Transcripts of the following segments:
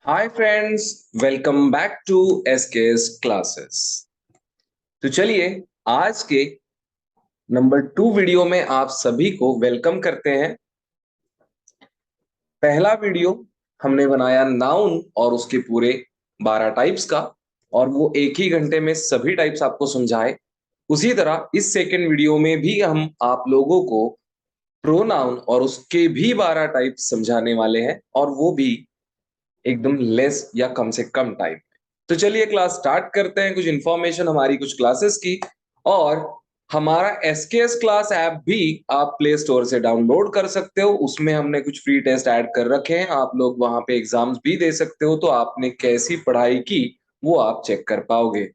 Hi friends, welcome back to SKS classes. तो चलिए आज के नंबर 2 वीडियो में आप सभी को वेलकम करते हैं। पहला वीडियो हमने बनाया नाउन और उसके पूरे 12 टाइप्स का, और वो एक ही घंटे में सभी टाइप्स आपको समझाए। उसी तरह इस सेकंड वीडियो में भी हम आप लोगों को प्रोनाउन और उसके भी 12 टाइप्स समझाने वाले हैं, और वो भी एकदम लेस या कम से कम टाइम। तो चलिए क्लास स्टार्ट करते हैं। कुछ इंफॉर्मेशन हमारी कुछ क्लासेस की, और हमारा एसकेएस क्लास ऐप भी आप प्ले स्टोर से डाउनलोड कर सकते हो। उसमें हमने कुछ फ्री टेस्ट ऐड कर रखे हैं, आप लोग वहां पे एग्जाम्स भी दे सकते हो। तो आपने कैसी पढ़ाई की वो आप चेक कर पाओगे।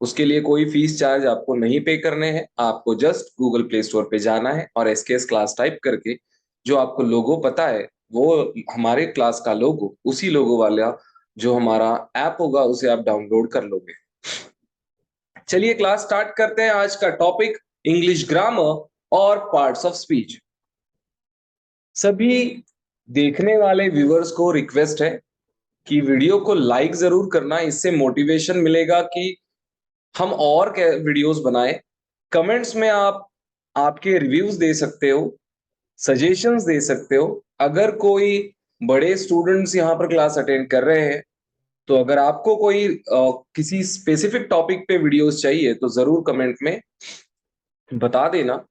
उसके लिए कोई फीस चार्ज आपको नहीं पे करने हैं। आपको जस्ट गूगल प्ले स्टोर पे जाना है और एसकेएस क्लास टाइप करके जो आपको लोगो पता है, वो हमारे क्लास का लोगो, उसी लोगो वाला जो हमारा ऐप होगा उसे आप डाउनलोड कर लोगे। चलिए क्लास स्टार्ट करते हैं। आज का टॉपिक इंग्लिश ग्रामर और पार्ट्स ऑफ स्पीच। सभी देखने वाले व्यूअर्स को रिक्वेस्ट है कि वीडियो को लाइक जरूर करना। इससे मोटिवेशन मिलेगा कि हम और वीडियोस बनाए। कमेंट्स में आप आपके रिव्यूज दे सकते हो, सजेशंस दे सकते हो। अगर कोई बड़े स्टूडेंट्स यहाँ पर क्लास अटेंड कर रहे हैं, तो अगर आपको कोई किसी स्पेसिफिक टॉपिक पे वीडियोस चाहिए तो जरूर कमेंट में बता देना,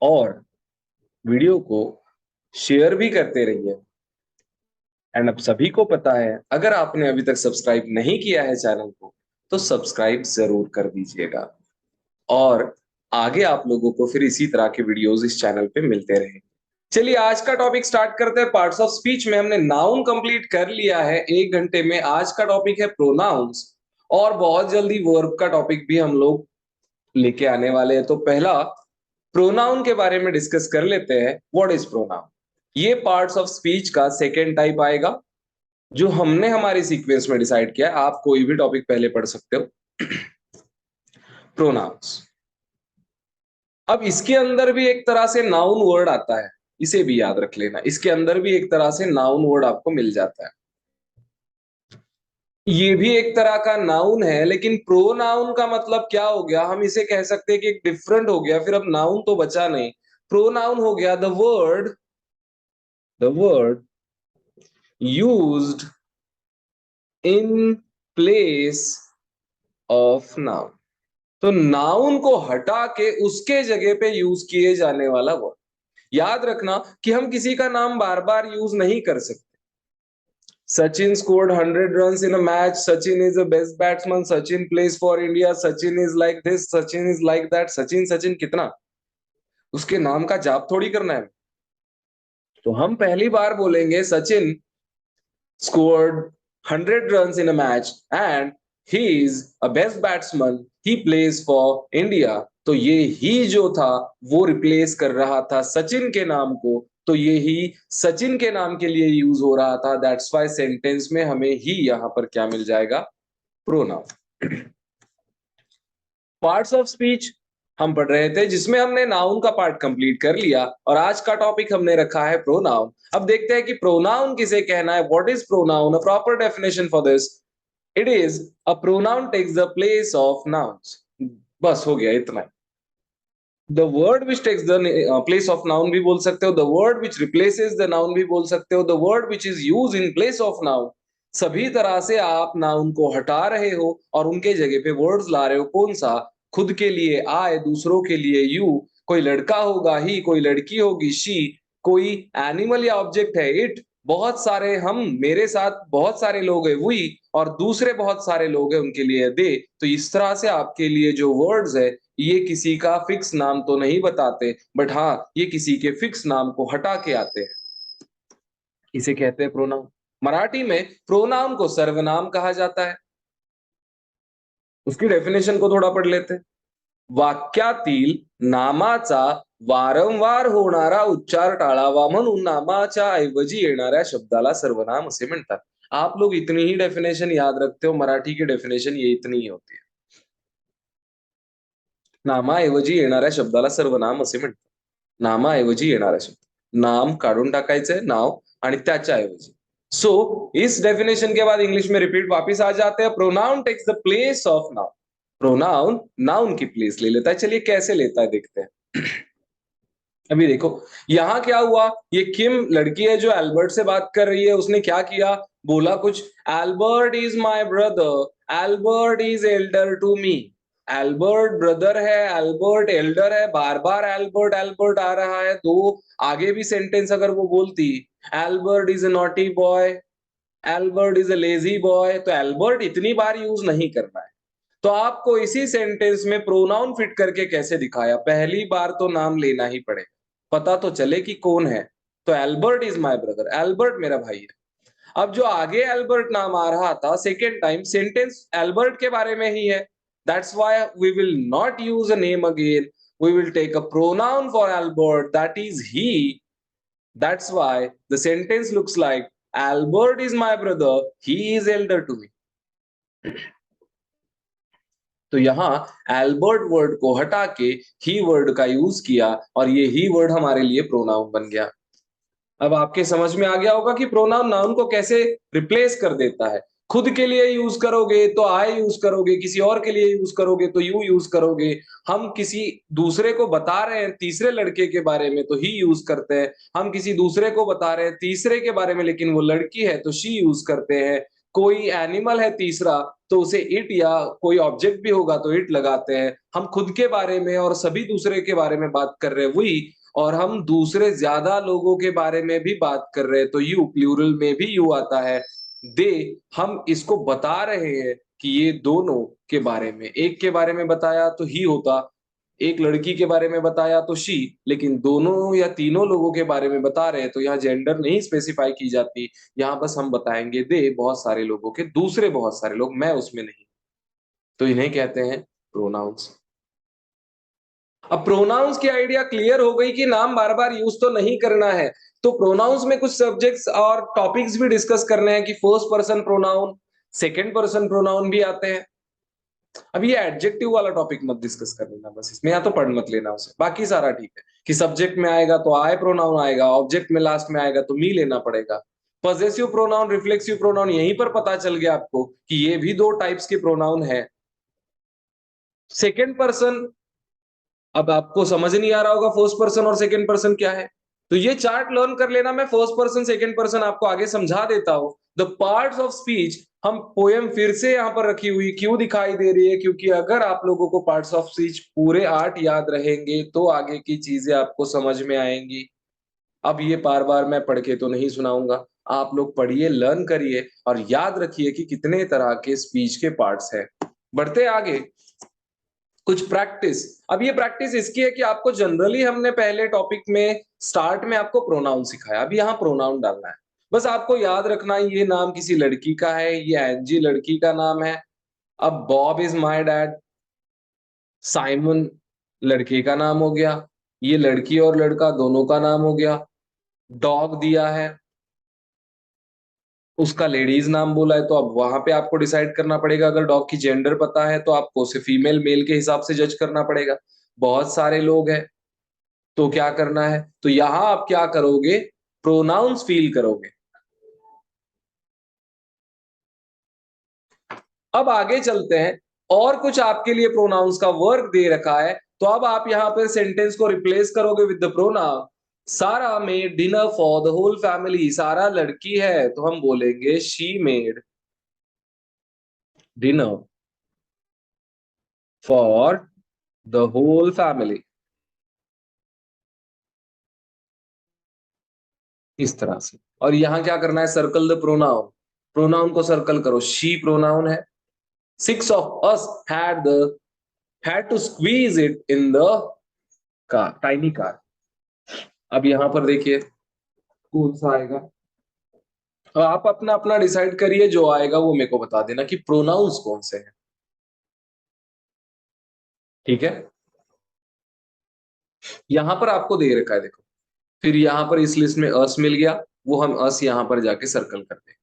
और वीडियो को शेयर भी करते रहिए। एंड अब सभी को पता है, अगर आपने अभी तक सब्सक्राइब नहीं किया है चैनल को, तो सब्सक्राइब जरूर कर दीजिएगा, और आगे आप लोगों को फिर इसी तरह के वीडियोस इस चैनल पे मिलते रहे। चलिए आज का टॉपिक स्टार्ट करते हैं। पार्ट्स ऑफ स्पीच में हमने नाउन कंप्लीट कर लिया है एक घंटे में। आज का टॉपिक है प्रोनाउंस, और बहुत जल्दी वर्ब का टॉपिक भी हम लोग लेके आने वाले हैं। तो पहला प्रोनाउन के बारे में डिस्कस कर लेते हैं। What is pronoun? ये पार्ट्स ऑफ स्पीच का सेकेंड टाइप आएगा, जो हमने हमारी सीक्वेंस में डिसाइड किया है। आप कोई भी टॉपिक पहले पढ़ सकते हो। प्रोनाउंस। अब इसके अंदर भी एक तरह से नाउन वर्ड आता है, इसे भी याद रख लेना। इसके अंदर भी एक तरह से नाउन वर्ड आपको मिल जाता है। ये भी एक तरह का नाउन है, लेकिन प्रोनाउन का मतलब क्या हो गया? हम इसे कह सकते हैं कि एक डिफरेंट हो गया। फिर अब नाउन तो बचा नहीं, प्रोनाउन हो गया the word used in place of noun. तो नाउन को हटा के उसके जगह पे यूज किए जाने वाला वर्ड। याद रखना कि हम किसी का नाम बार बार यूज नहीं कर सकते। Sachin scored 100 runs in a match. Sachin is the best batsman. Sachin plays for India. Sachin is like this. Sachin is like that. Sachin Sachin कितना, उसके नाम का जाप थोड़ी करना है। तो हम पहली बार बोलेंगे Sachin scored 100 runs in a match and he is a best batsman. He plays for India. तो ये ही जो था वो रिप्लेस कर रहा था सचिन के नाम को, तो ये ही सचिन के नाम के लिए यूज हो रहा था। दैट्स वाई सेंटेंस में हमें ही यहां पर क्या मिल जाएगा? प्रोनाउन। पार्ट्स ऑफ स्पीच हम पढ़ रहे थे, जिसमें हमने नाउन का पार्ट कंप्लीट कर लिया, और आज का टॉपिक हमने रखा है प्रोनाउन। अब देखते हैं कि प्रोनाउन किसे कहना है। What is pronoun? A proper definition for this, it is a pronoun takes the place of nouns. बस हो गया इतना ही। The word which takes the place of noun भी बोल सकते हो, the word which replaces the noun भी बोल सकते हो, the word which is use in place of noun. सभी तरह से आप नाउन को हटा रहे हो और उनके जगह पे वर्ड्स ला रहे हो। कौन सा? खुद के लिए आई, दूसरों के लिए यू। कोई लड़का होगा ही, कोई लड़की होगी शी, कोई एनिमल या ऑब्जेक्ट है इट, बहुत सारे हम, मेरे साथ बहुत सारे लोग हैं वी, और दूसरे बहुत सारे लोग हैं उनके लिए दे। तो इस तरह से आपके लिए जो वर्ड्स है, ये किसी का फिक्स नाम तो नहीं बताते, बट हाँ ये किसी के फिक्स नाम को हटा के आते हैं। इसे कहते हैं प्रोनाउन। मराठी में प्रोनाउन को सर्वनाम कहा जाता है। उसकी डेफिनेशन को थोड़ा पढ़ लेते हैं। वाक्यातील नामाचा वारंवार होणारा उच्चार टाळावा म्हणून नामाच्या ऐवजी येणाऱ्या शब्दाला सर्वनाम असे म्हणतात। आप लोग इतनी ही डेफिनेशन याद रखते हो, मराठी की डेफिनेशन ये इतनी ही होती है। नामाऐवजी येणाऱ्या शब्दाला सर्वनाम असे म्हणतात। नामाऐवजी येणारा शब्द, नाम काढून टाकायचंय नाव, आणि त्याच्या ऐवजी सो इस डेफिनेशन के बाद इंग्लिश में रिपीट वापस आ जाते हैं, pronoun takes the place of noun. Pronoun noun की प्लेस ले लेता है। चलिए कैसे लेता है देखते हैं। अभी देखो यहां क्या हुआ, ये किम लड़की है जो एल्बर्ट से बात कर रही है, उसने क्या किया, बोला कुछ, Albert is my brother, Albert is elder to me. Albert brother है, एल्बर्ट एल्डर है, बार बार एल्बर्ट एल्बर्ट आ रहा है, तो आगे भी सेंटेंस अगर वो बोलती Albert is a naughty boy, Albert is a lazy boy, तो एल्बर्ट इतनी बार यूज नहीं करना है। तो आपको इसी सेंटेंस में प्रोनाउन फिट करके कैसे दिखाया, पहली बार तो नाम लेना ही पड़ेगा, पता तो चले कि कौन है। तो Albert is my brother, Albert मेरा भाई है। अब जो आगे एल्बर्ट नाम आ रहा था सेकेंड टाइम, सेंटेंस एल्बर्ट के बारे में ही है, that's why we will not use a name again, we will take a pronoun for Albert, that is he. That's why the sentence looks like Albert is my brother, he is elder to me. तो यहां Albert word को हटा के ही word का use किया और ये ही word हमारे लिए प्रोनाउन बन गया। अब आपके समझ में आ गया होगा कि प्रोनाउन नाउन को कैसे रिप्लेस कर देता है। खुद के लिए यूज करोगे तो आई यूज करोगे, किसी और के लिए यूज करोगे तो यू यूज करोगे। हम किसी दूसरे को बता रहे हैं तीसरे लड़के के बारे में तो ही यूज करते हैं, हम किसी दूसरे को बता रहे हैं तीसरे के बारे में लेकिन वो लड़की है तो शी यूज करते हैं। कोई एनिमल है तीसरा तो उसे इट, या कोई ऑब्जेक्ट भी होगा तो इट लगाते हैं। हम खुद के बारे में और सभी दूसरे के बारे में बात कर रहे हैं वही, और हम दूसरे ज्यादा लोगों के बारे में भी बात कर रहे हैं तो यू, प्लूरल में भी यू आता है। दे, हम इसको बता रहे हैं कि ये दोनों के बारे में, एक के बारे में बताया तो ही होता, एक लड़की के बारे में बताया तो शी, लेकिन दोनों या तीनों लोगों के बारे में बता रहे हैं तो यहाँ जेंडर नहीं स्पेसिफाई की जाती। यहाँ बस हम बताएंगे दे बहुत सारे लोगों के, दूसरे बहुत सारे लोग, मैं उसमें नहीं। तो इन्हें कहते हैं प्रोनाउंस। अब प्रोनाउंस की आइडिया क्लियर हो गई कि नाम बार बार यूज तो नहीं करना है। तो प्रोनाउंस में कुछ सब्जेक्ट्स और टॉपिक्स भी डिस्कस करने हैं कि first person pronoun, second person pronoun भी आते हैं। अब ये एडजेक्टिव वाला टॉपिक मत डिस्कस कर लेना बस इसमें, या तो पढ़ मत लेना उसे, बाकी सारा ठीक है कि सब्जेक्ट में आएगा तो आई प्रोनाउन आएगा, ऑब्जेक्ट में लास्ट में आएगा तो मी लेना पड़ेगा। पॉजेसिव प्रोनाउन, रिफ्लेक्सिव प्रोनाउन, यहीं पर पता चल गया आपको कि ये भी दो टाइप्स के प्रोनाउन है। सेकेंड पर्सन, अब आपको समझ नहीं आ रहा होगा फर्स्ट पर्सन और सेकंड पर्सन क्या है, तो ये चार्ट लर्न कर लेना, मैं फर्स्ट पर्सन सेकंड पर्सन आपको आगे समझा देता हूं। द पार्ट्स ऑफ स्पीच, हम पोएम फिर से यहां पर रखी हुई क्यों दिखाई दे रही है, क्योंकि अगर आप लोगों को पार्ट्स ऑफ स्पीच पूरे 8 याद रहेंगे तो आगे की चीजें आपको समझ में आएंगी। अब ये बार बार मैं पढ़ के तो नहीं सुनाऊंगा, आप लोग पढ़िए, लर्न करिए और याद रखिए कि कितने तरह के स्पीच के पार्ट्स हैं। बढ़ते आगे, कुछ प्रैक्टिस। अब ये प्रैक्टिस इसकी है कि आपको जनरली हमने पहले टॉपिक में स्टार्ट में आपको प्रोनाउन सिखाया, अब यहाँ प्रोनाउन डालना है। बस आपको याद रखना है ये नाम किसी लड़की का है, ये एंजी लड़की का नाम है। अब Bob is my dad, Simon लड़के का नाम हो गया, ये लड़की और लड़का दोनों का नाम हो गया। डॉग दिया है, उसका लेडीज नाम बोला है, तो अब वहां पे आपको डिसाइड करना पड़ेगा, अगर डॉग की जेंडर पता है तो आपको उसे फीमेल मेल के हिसाब से जज करना पड़ेगा। बहुत सारे लोग हैं तो क्या करना है, तो यहां आप क्या करोगे, प्रोनाउंस फील करोगे। अब आगे चलते हैं, और कुछ आपके लिए प्रोनाउंस का वर्क दे रखा है, तो अब आप यहां पर सेंटेंस को रिप्लेस करोगे with the pronoun. Sarah made dinner for the whole family, Sarah लड़की है तो हम बोलेंगे she made dinner for the whole family, इस तरह से। और यहां क्या करना है, सर्कल द प्रोनाउन, प्रोनाउन को सर्कल करो, शी प्रोनाउन है। Six of us had to squeeze it in the car, tiny car। अब यहां पर देखिए कौन सा आएगा, अब आप अपना अपना डिसाइड करिए, जो आएगा वो मेरे को बता देना कि प्रोनाउंस कौन से हैं। ठीक है, यहां पर आपको दे रखा है देखो, फिर यहां पर इस लिस्ट में अस मिल गया, वो हम अस यहां पर जाके सर्कल कर देंगे।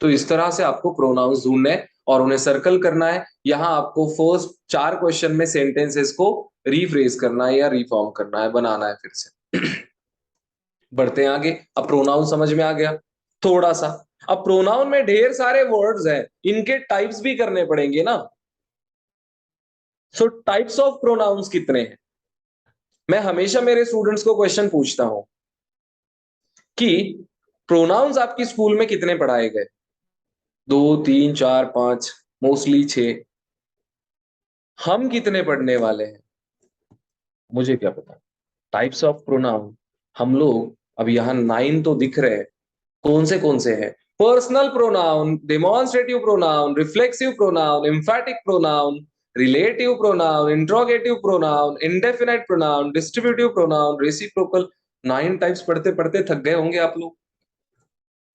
तो इस तरह से आपको प्रोनाउंस ढूंढने हैं और उन्हें सर्कल करना है। यहां आपको फर्स्ट 4 क्वेश्चन में सेंटेंसेस को रीफ्रेज करना है या रिफॉर्म करना है, बनाना है फिर से। बढ़ते हैं आगे, अब प्रोनाउन समझ में आ गया थोड़ा सा। अब प्रोनाउन में ढेर सारे वर्ड्स हैं, इनके टाइप्स भी करने पड़ेंगे ना। सो टाइप्स ऑफ प्रोनाउंस कितने हैं? मैं हमेशा मेरे स्टूडेंट्स को क्वेश्चन पूछता हूं कि प्रोनाउंस आपकी स्कूल में कितने पढ़ाए गए? 2 3 4 5, मोस्टली 6। हम कितने पढ़ने वाले हैं? मुझे क्या पता। टाइप्स ऑफ प्रोनाउन हम लोग अब यहाँ 9 तो दिख रहे हैं। कौन से हैं? Personal pronoun, demonstrative pronoun, reflexive pronoun, एम्फैटिक pronoun, relative pronoun, interrogative pronoun, indefinite pronoun, distributive pronoun, reciprocal. 9 types पढ़ते पढ़ते थक गए होंगे आप लोग।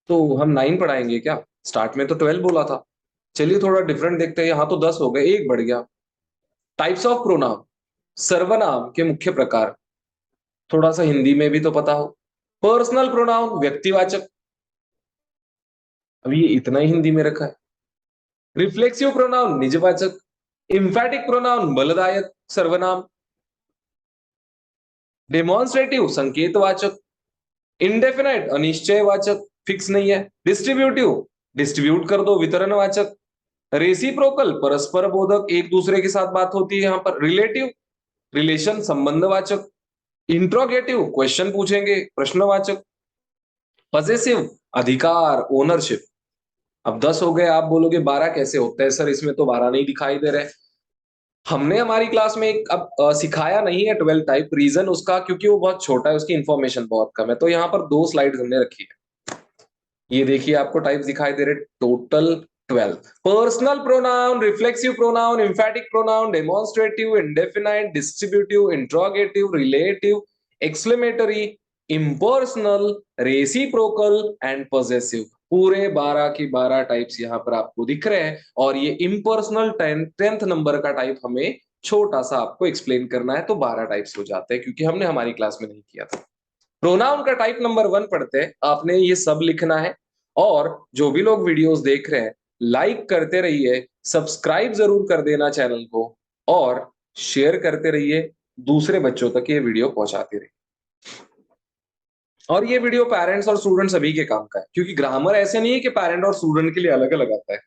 तो हम 9 पढ़ाएंगे क्या? स्टार्ट में तो 12 बोला था। चलिए थोड़ा डिफरेंट देखते हैं, यहाँ तो 10 हो गए, एक बढ़ गया। टाइप्स ऑफ प्रोनाउन, सर्वनाम के मुख्य प्रकार, थोड़ा सा हिंदी में भी तो पता हो। पर्सनल प्रोनाउन व्यक्तिवाचक, अब ये इतना ही हिंदी में रखा है। रिफ्लेक्सिव प्रोनाउन निजवाचक, इंफैटिक प्रोनाउन बलदायक सर्वनाम, डेमोन्स्ट्रेटिव संकेतवाचक, इंडेफिनाइट अनिश्चयवाचक फिक्स नहीं है, डिस्ट्रीब्यूटिव डिस्ट्रीब्यूट कर दो वितरणवाचक, रेसिप्रोकल परस्पर बोधक एक दूसरे के साथ बात होती है यहां पर, रिलेटिव रिलेशन संबंधवाचक, इंट्रोगेटिव क्वेश्चन पूछेंगे प्रश्नवाचक, पजेसिव अधिकार ओनरशिप। अब 10 हो गए, आप बोलोगे 12 कैसे होता है सर, इसमें तो 12 नहीं दिखाई दे रहे। हमने हमारी क्लास में एक अब सिखाया नहीं है 12 टाइप, रीजन उसका क्योंकि वो बहुत छोटा है, उसकी इंफॉर्मेशन बहुत कम है। तो यहाँ पर 2 स्लाइड्स हमने रखी है। ये देखिए आपको टाइप्स दिखाई दे रहे, total 12। Personal pronoun, reflexive pronoun, एम्फैटिक pronoun, demonstrative, indefinite, distributive, interrogative, relative, exclamatory, impersonal, reciprocal and possessive. पूरे 12 की 12 टाइप्स यहाँ पर आपको दिख रहे हैं। और ये इम्पर्सनल 10th नंबर का टाइप हमें छोटा सा आपको एक्सप्लेन करना है, तो 12 टाइप्स हो जाते हैं क्योंकि हमने हमारी क्लास में नहीं किया था। प्रोनाउन का टाइप नंबर 1 पढ़ते हैं, आपने ये सब लिखना है। और जो भी लोग वीडियोस देख रहे हैं, लाइक करते रहिए, सब्सक्राइब जरूर कर देना चैनल को, और शेयर करते रहिए, दूसरे बच्चों तक ये वीडियो पहुंचाते रहिए। और ये वीडियो पेरेंट्स और स्टूडेंट सभी के काम का है, क्योंकि ग्रामर ऐसे नहीं है कि पेरेंट और स्टूडेंट के लिए अलग अलग आता है।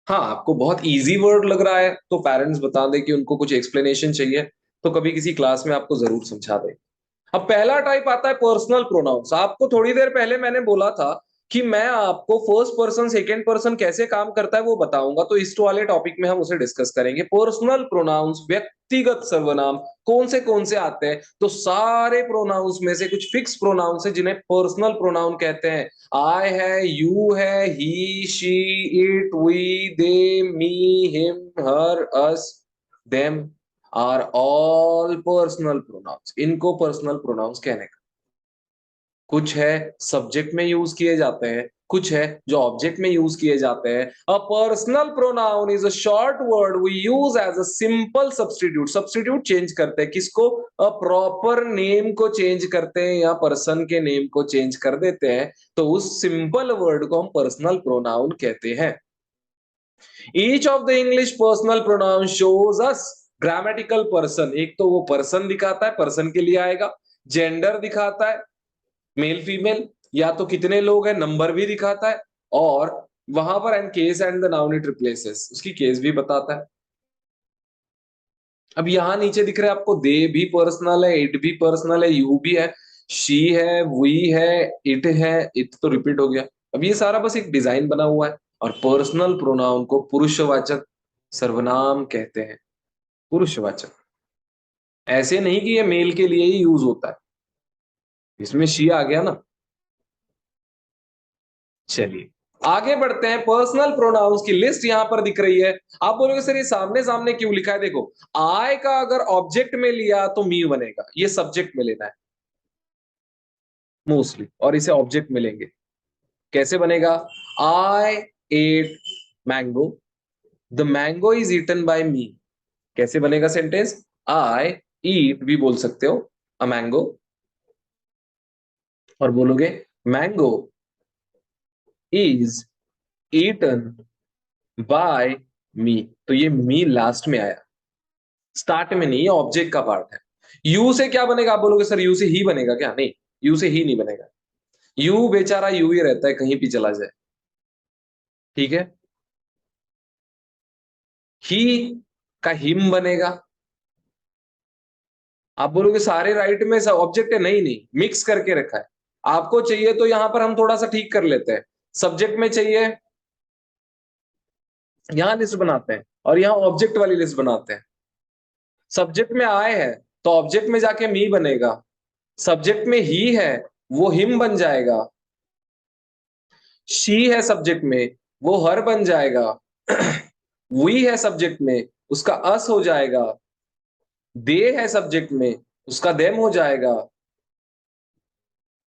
हाँ, आपको बहुत इजी वर्ड लग रहा है तो पेरेंट्स बता दे कि उनको कुछ एक्सप्लेनेशन चाहिए, तो कभी किसी क्लास में आपको जरूर समझा दे। अब पहला टाइप आता है पर्सनल प्रोनाउंस। आपको थोड़ी देर पहले मैंने बोला था कि मैं आपको फर्स्ट पर्सन सेकंड पर्सन कैसे काम करता है वो बताऊंगा, तो इस वाले टॉपिक में हम उसे डिस्कस करेंगे। पर्सनल प्रोनाउंस व्यक्तिगत सर्वनाम कौन से आते हैं? तो सारे प्रोनाउंस में से कुछ फिक्स प्रोनाउंस है जिन्हें पर्सनल प्रोनाउन कहते हैं। आई है, यू है, he, she, it, we, they, me, him, her, us, them are all personal pronouns. इनको पर्सनल प्रोनाउंस कहने का, कुछ है सब्जेक्ट में यूज किए जाते हैं, कुछ है जो ऑब्जेक्ट में यूज किए जाते हैं। A personal pronoun is a short word we use as a simple substitute. Substitute change करते हैं किसको? अ प्रॉपर नेम को चेंज करते हैं या पर्सन के नेम को चेंज कर देते हैं, तो उस सिंपल वर्ड को हम पर्सनल प्रोनाउन कहते हैं। Each of the English personal pronoun shows us grammatical person। एक तो वो पर्सन दिखाता है, पर्सन के लिए आएगा। जेंडर दिखाता है, मेल फीमेल, या तो कितने लोग हैं, नंबर भी दिखाता है। और वहां पर and case and the noun it replaces, उसकी केस भी बताता है। अब यहां नीचे दिख रहा है आपको, दे भी पर्सनल है, इट भी पर्सनल है, यू भी है, शी है, वी है, है, इट तो रिपीट हो गया। अब ये सारा बस एक डिजाइन बना हुआ है। और पर्सनल प्रोनाउन को पुरुषवाचक सर्वनाम कहते हैं। पुरुषवाचक, ऐसे नहीं कि ये मेल के लिए ही यूज होता है, इसमें शी आ गया ना। चलिए आगे बढ़ते हैं। पर्सनल प्रोनाउंस की लिस्ट यहां पर दिख रही है। आप बोलोगे सर ये सामने सामने क्यों लिखा है? देखो, आई का अगर ऑब्जेक्ट में लिया तो मी बनेगा, ये सब्जेक्ट में लेना है मोस्टली, और इसे ऑब्जेक्ट में लेंगे। कैसे बनेगा? I ate mango, the mango is eaten by me. कैसे बनेगा सेंटेंस? आई ईट भी बोल सकते हो अ मैंगो, और बोलोगे मैंगो इज ईटन बाय मी। तो ये मी लास्ट में आया, स्टार्ट में नहीं, ये ऑब्जेक्ट का पार्ट है। यू से क्या बनेगा? आप बोलोगे सर यू से ही बनेगा क्या? नहीं, यू से ही नहीं बनेगा। यू बेचारा यू ही रहता है, कहीं भी चला जाए। ठीक है, ही का हिम बनेगा। आप बोलोगे सारे राइट में सब ऑब्जेक्ट है, नहीं नहीं, मिक्स करके रखा है। आपको चाहिए तो यहां पर हम थोड़ा सा ठीक कर लेते हैं। सब्जेक्ट में चाहिए, यहां लिस्ट बनाते हैं और यहां ऑब्जेक्ट वाली लिस्ट बनाते हैं। सब्जेक्ट में आए है तो ऑब्जेक्ट में जाके मी बनेगा। सब्जेक्ट में ही है, वो हिम बन जाएगा। शी है सब्जेक्ट में, वो हर बन जाएगा। वी है सब्जेक्ट में, उसका अस हो जाएगा। दे है सब्जेक्ट में, उसका देम हो जाएगा।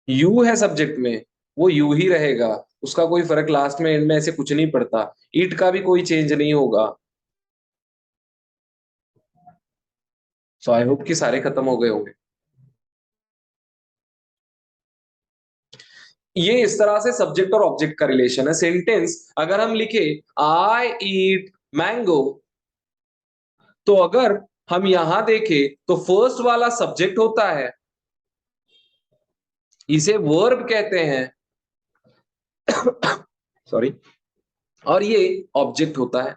यू है सब्जेक्ट में, वो यू ही रहेगा। उसका कोई फर्क लास्ट में एंड में ऐसे कुछ नहीं पड़ता। इट का भी कोई चेंज नहीं होगा। सो आई होप कि सारे खत्म हो गए होंगे। ये इस तरह से सब्जेक्ट और ऑब्जेक्ट का रिलेशन है। सेंटेंस अगर हम लिखे आई ईट मैंगो, तो अगर हम यहां देखें तो फर्स्ट वाला सब्जेक्ट होता है, इसे वर्ब कहते हैं। सॉरी। और ये ऑब्जेक्ट होता है।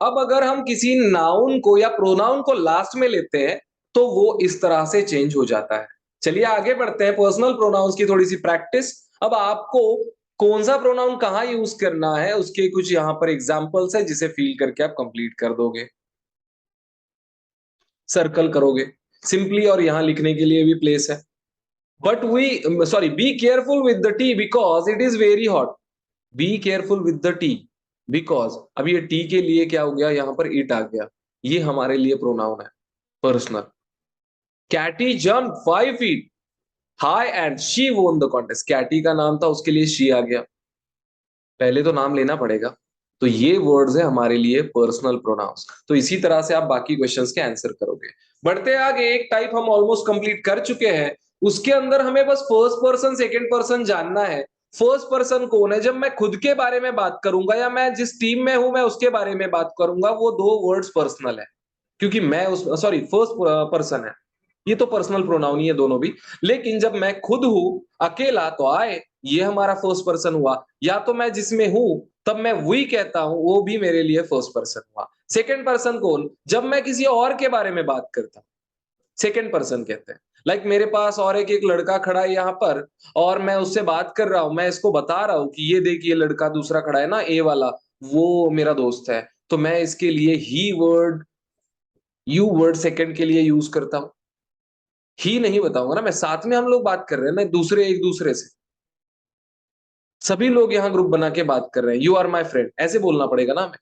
अब अगर हम किसी नाउन को या प्रोनाउन को लास्ट में लेते हैं तो वो इस तरह से चेंज हो जाता है। चलिए आगे बढ़ते हैं, पर्सनल प्रोनाउंस की थोड़ी सी प्रैक्टिस। अब आपको कौन सा प्रोनाउन कहां यूज करना है उसके कुछ यहां पर एग्जांपल्स है, जिसे फील करके आप कंप्लीट कर दोगे। सर्कल करोगे सिंपली, और यहां लिखने के लिए भी प्लेस है। But we sorry, be careful with the tea because it is very hot. Be careful with the tea because, अब ये टी के लिए क्या हो गया, यहां पर इट आ गया। ये हमारे लिए प्रोनाउन है personal. Katie jump 5 feet high and she won the contest. Katie का नाम था, उसके लिए शी आ गया। पहले तो नाम लेना पड़ेगा। तो ये वर्ड्स है हमारे लिए पर्सनल प्रोनाउंस। तो इसी तरह से आप बाकी क्वेश्चंस के आंसर करोगे। बढ़ते आगे, एक टाइप हम ऑलमोस्ट कंप्लीट कर चुके हैं। उसके अंदर हमें बस फर्स्ट पर्सन सेकंड पर्सन जानना है। फर्स्ट पर्सन कौन है, जब मैं खुद के बारे में बात करूंगा या मैं जिस टीम में हूं मैं उसके बारे में बात करूंगा, वो दो वर्ड्स पर्सनल है। क्योंकि मैं उस सॉरी फर्स्ट पर्सन है, ये तो पर्सनल प्रोनाउन ही है दोनों भी। लेकिन जब मैं खुद हूं अकेला तो आए, ये हमारा फर्स्ट पर्सन हुआ। या तो मैं जिसमें हूं तब मैं वही कहता हूं, वो भी मेरे लिए फर्स्ट पर्सन हुआ। सेकंड पर्सन कौन, जब मैं किसी और के बारे में बात करता हूं, सेकंड पर्सन कहते हैं। लाइक मेरे पास और एक लड़का खड़ा है यहाँ पर, और मैं उससे बात कर रहा हूं, मैं इसको बता रहा हूं कि ये देखिए लड़का दूसरा खड़ा है ना, ए वाला, वो मेरा दोस्त है। तो मैं इसके लिए ही वर्ड, यू वर्ड सेकंड के लिए यूज करता हूं। ही नहीं बताऊंगा ना, मैं साथ में हम लोग बात कर रहे हैं ना दूसरे एक दूसरे से। सभी लोग यहाँ ग्रुप बना के बात कर रहे हैं, यू आर माई फ्रेंड ऐसे बोलना पड़ेगा ना हमें।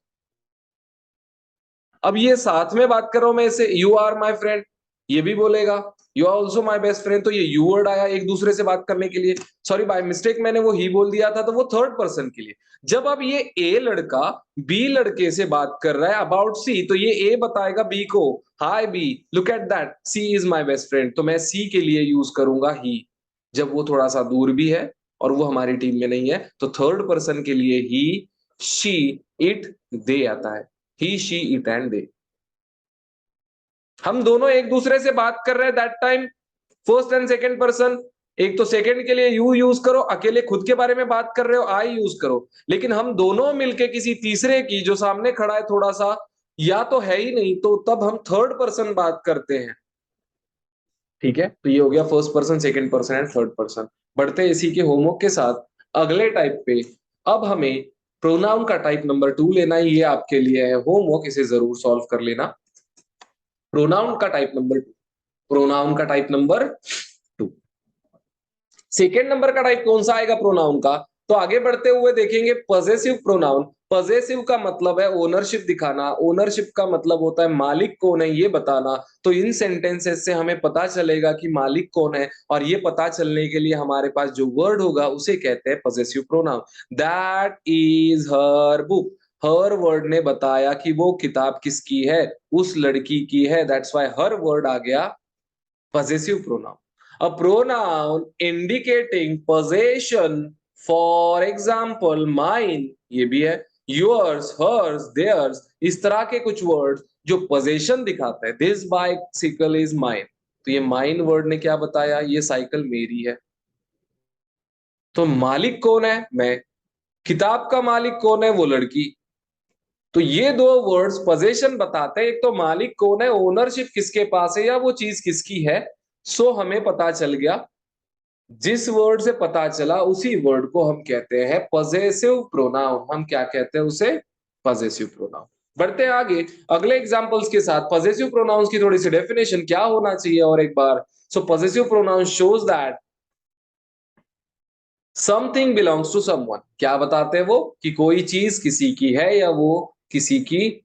अब ये साथ में बात कर रहा हूं मैं इसे, यू आर माई फ्रेंड, ये भी बोलेगा you are also my best friend. तो ये यू वर्ड आया एक दूसरे से बात करने के लिए। सॉरी बाय मिस्टेक मैंने वो ही बोल दिया था, तो वो थर्ड पर्सन के लिए। जब अब ये ए लड़का बी लड़के से बात कर रहा है अबाउट सी, तो ये ए बताएगा बी को, hi B look at that C is my best friend. तो मैं सी के लिए यूज करूंगा ही, जब वो थोड़ा सा दूर भी है और वो हमारी टीम में नहीं है। तो थर्ड पर्सन के लिए ही, शी, इट, दे आता है। He she it and they. हम दोनों एक दूसरे से बात कर रहे हैं that time, first and second person. एक तो सेकंड के लिए यू यूज करो, अकेले खुद के बारे में बात कर रहे हो आई यूज करो। लेकिन हम दोनों मिलके किसी तीसरे की, जो सामने खड़ा है थोड़ा सा या तो है ही नहीं, तो तब हम थर्ड पर्सन बात करते हैं। ठीक है, तो ये हो गया first person second person and third person. बढ़ते हैं इसी के होमवर्क के साथ अगले टाइप पे। अब हमें प्रोनाउन का टाइप नंबर 2 लेना है, ये आपके लिए है होमवर्क, इसे जरूर सॉल्व कर लेना। प्रोनाउन का टाइप नंबर 2, प्रोनाउन का टाइप नंबर 2। सेकेंड नंबर का टाइप कौन सा आएगा प्रोनाउन का, तो आगे बढ़ते हुए देखेंगे पजेसिव प्रोनाउन। पजेसिव का मतलब है ओनरशिप दिखाना, ओनरशिप का मतलब होता है मालिक कौन है ये बताना। तो इन सेंटेंसेस से हमें पता चलेगा कि मालिक कौन है, और ये पता चलने के लिए हमारे पास जो वर्ड होगा उसे कहते हैं possessive pronoun. That is her book, her word ने बताया कि वो किताब किसकी है, उस लड़की की है। दैट्स व्हाई हर वर्ड आ गया possessive pronoun. A pronoun indicating possession, for example mine, ये भी है, yours, hers, theirs, इस तरह के कुछ वर्ड जो possession दिखाता है। This bicycle is mine, तो ये mine वर्ड ने क्या बताया, ये साइकिल मेरी है। तो मालिक कौन है? मैं। किताब का मालिक कौन है? वो लड़की। तो ये दो वर्ड्स पोजेशन बताते हैं, एक तो मालिक कौन है, ओनरशिप किसके पास है, या वो चीज किसकी है। सो हमें पता चल गया, जिस वर्ड से पता चला उसी वर्ड को हम कहते हैं पॉजेसिव प्रोनाउन। हम क्या कहते हैं उसे? Possessive pronoun. बढ़ते हैं आगे अगले एग्जांपल्स के साथ। पॉजेसिव प्रोनाउंस की थोड़ी सी डेफिनेशन क्या होना चाहिए और एक बार। So possessive pronoun shows that something belongs to someone. क्या बताते हैं वो? कि कोई चीज किसी की है, या वो किसी की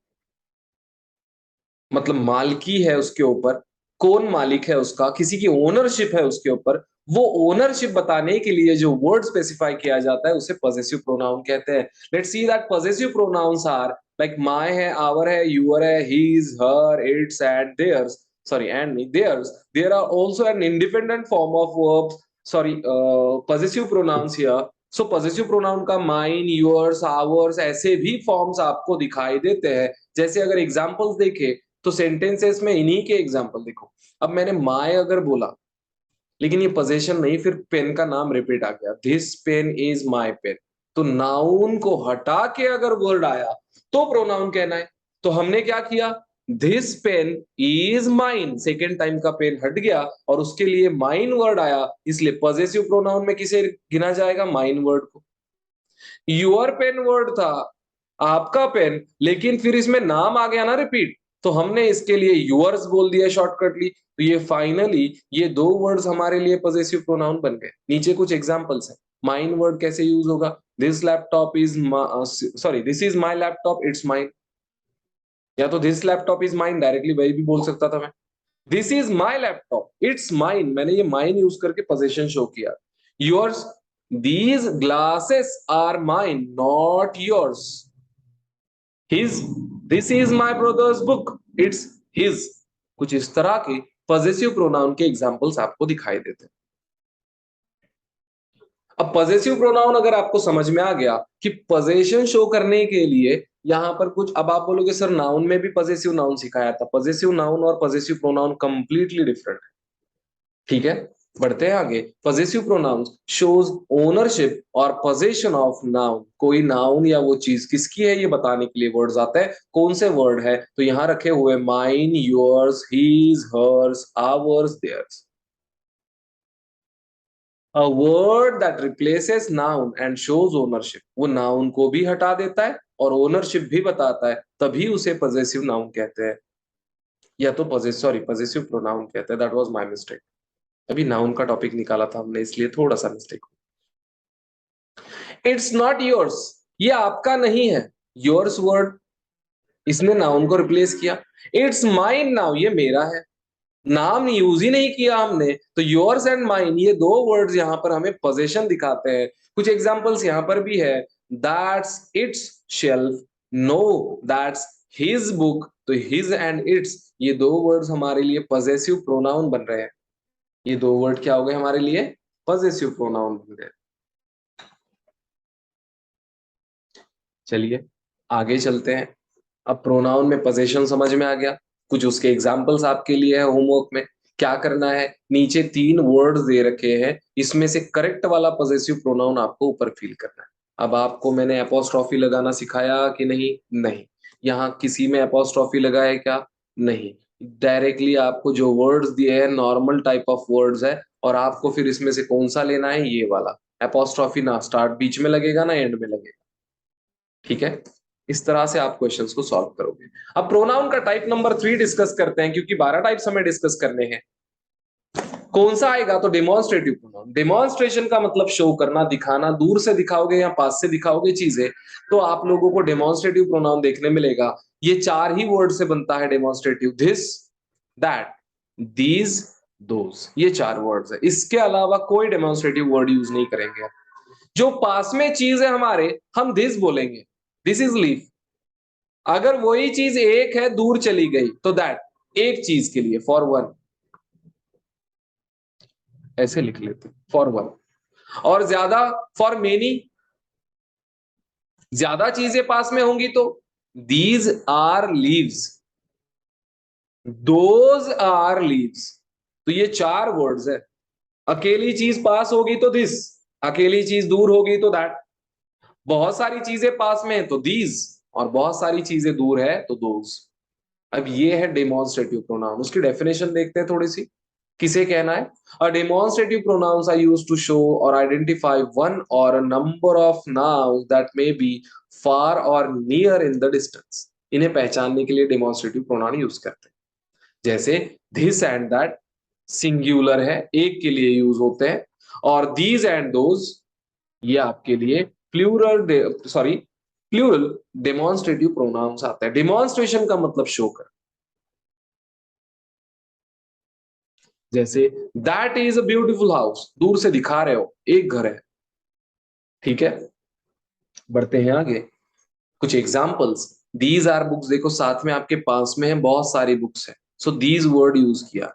मतलब मालिकी है उसके ऊपर। कौन मालिक है उसका, किसी की ओनरशिप है उसके ऊपर। वो ओनरशिप बताने के लिए जो वर्ड स्पेसिफाई किया जाता है उसे पॉजेसिव प्रोनाउन कहते हैं। Let's see that possessive pronouns are like my है, आवर है, यूर है, his, her, its and theirs. Sorry, and theirs. There are also an independent form of verb, sorry, possessive pronouns here. So possessive pronoun का mine, yours, ours ऐसे भी forms आपको दिखाई देते हैं। जैसे अगर एग्जांपल्स देखें तो सेंटेंसेस में इन्हीं के एग्जांपल देखो। अब मैंने माय अगर बोला, लेकिन ये पोजेशन नहीं, फिर पेन का नाम रिपीट आ गया, this pen is my pen. तो नाउन को हटा के अगर वर्ड आया तो प्रोनाउन कहना है। तो हमने क्या किया, this pen is mine, second time का पेन हट गया और उसके लिए माइन वर्ड आया, इसलिए पॉजेसिव प्रोनाउन में किसे गिना जाएगा? माइन वर्ड को। योर पेन वर्ड था, आपका पेन, लेकिन फिर इसमें नाम आ गया ना रिपीट, तो हमने इसके लिए यूअर्स बोल दिया शॉर्टकटली। तो ये फाइनली ये दो वर्ड्स हमारे लिए पॉजेसिव प्रोनाउन बन गए। नीचे कुछ एग्जांपल्स हैं। माइन वर्ड कैसे यूज होगा? This laptop is, sorry, this is my laptop, it's mine. या तो this laptop is mine directly वही भी बोल सकता था मैं। This is my laptop, it's mine, मैंने ये माइन यूज करके पोजीशन शो किया। Yours, these glasses are mine not yours. His, this is my brother's book, it's his. कुछ इस तरह के पॉजेसिव प्रोनाउन के एग्जांपल्स आपको दिखाई देते हैं। अब पॉजेसिव प्रोनाउन अगर आपको समझ में आ गया कि पोजेशन शो करने के लिए यहां पर कुछ, अब आप बोलोगे सर नाउन में भी पॉजेसिव नाउन सिखाया था। पॉजेसिव नाउन और पॉजेसिव प्रोनाउन कंप्लीटली डिफरेंट है। ठीक है, बढ़ते हैं आगे। पॉजेसिव प्रोनाउंस शोज ओनरशिप और पोजेशन ऑफ नाउन। कोई नाउन या वो चीज किसकी है ये बताने के लिए वर्ड्स आते हैं। कौन से वर्ड है? तो यहां रखे हुए mine, yours, his, hers, ours, theirs. A word that replaces noun and shows ownership, वो नाउन को भी हटा देता है और ओनरशिप भी बताता है, तभी उसे पॉजेसिव नाउन कहते हैं, या तो पॉजेसिव प्रोनाउन कहते हैं। That was my mistake. अभी नाउन का टॉपिक निकाला था हमने, इसलिए थोड़ा सा मिस्टेक। इट्स नॉट योर्स, ये आपका नहीं है। योर्स वर्ड, इसने नाउन को रिप्लेस किया। इट्स माइन नाउ, ये मेरा है। नाम यूज ही नहीं किया हमने, तो योर्स एंड माइन ये दो वर्ड्स यहां पर हमें पोजेशन दिखाते हैं। कुछ एग्जांपल्स यहां पर भी है। That's its shelf, no that's his book. तो हिज एंड इट्स ये दो वर्ड्स हमारे लिए पॉजेसिव प्रोनाउन बन रहे हैं। ये दो वर्ड क्या हो गए हमारे लिए? पॉजेसिव प्रोनाउन बन गए। चलिए आगे चलते हैं। अब प्रोनाउन में पोजीशन समझ में आ गया, कुछ उसके एग्जांपल्स आपके लिए है होमवर्क में। क्या करना है, नीचे तीन वर्ड्स दे रखे हैं, इसमें से करेक्ट वाला पॉजेसिव प्रोनाउन आपको ऊपर फिल करना है। अब आपको मैंने अपोस्ट्रोफी लगाना सिखाया कि नहीं? नहीं। यहाँ किसी में अपोस्ट्रोफी लगा है क्या? नहीं। डायरेक्टली आपको जो वर्ड्स दिए हैं नॉर्मल टाइप ऑफ वर्ड्स है, और आपको फिर इसमें से कौन सा लेना है? ये वाला। अपोस्ट्रोफी ना स्टार्ट बीच में लगेगा ना एंड में लगेगा। ठीक है, इस तरह से आप क्वेश्चंस को सॉल्व करोगे। अब प्रोनाउन का टाइप नंबर 3 डिस्कस करते हैं, क्योंकि 12 टाइप्स हमें डिस्कस करने हैं। कौन सा आएगा? तो डेमोन्स्ट्रेटिव प्रोनाउन। डेमोन्स्ट्रेशन का मतलब शो करना, दिखाना। दूर से दिखाओगे या पास से दिखाओगे चीजें, तो आप लोगों को डेमोन्स्ट्रेटिव प्रोनाउन देखने मिलेगा। ये चार ही वर्ड से बनता है demonstrative. This, that, these, those, ये चार वर्ड्स है। इसके अलावा कोई डेमोन्स्ट्रेटिव वर्ड यूज नहीं करेंगे। जो पास में चीज है हमारे, हम दिस बोलेंगे, दिस इज लीफ। अगर वही चीज एक है दूर चली गई तो दैट, एक चीज के लिए, फॉर वन, ऐसे लिख लेते, फॉर वन। और ज्यादा, फॉर मेनी, ज्यादा चीजें पास में होंगी तो these are leaves, those are leaves. तो ये चार वर्ड्स है। अकेली चीज पास होगी तो दिस, अकेली चीज दूर होगी तो दैट, बहुत सारी चीजें पास में है तो दीज, और बहुत सारी चीजें दूर है तो दोज। अब ये है डेमोन्स्ट्रेटिव प्रोनाउन, उसकी डेफिनेशन देखते हैं थोड़ी सी। किसे कहना है? A demonstrative pronouns are used to show or identify one or a number of nouns that may be far or near in the distance. इन्हें पहचानने के लिए डेमोन्स्ट्रेटिव प्रोनाउन यूज करते हैं। जैसे दिस एंड दैट सिंगुलर है, एक के लिए यूज होते हैं, और दीज एंड दोज ये आपके लिए plural, sorry plural demonstrative pronouns आता है। डेमोन्स्ट्रेशन का मतलब शो कर। जैसे that is a beautiful house, दूर से दिखा रहे हो एक घर है। ठीक है, बढ़ते हैं आगे। कुछ एग्जांपल्स, दीज आर बुक्स, देखो साथ में आपके पास में है बहुत सारी बुक्स है, सो दीज वर्ड यूज किया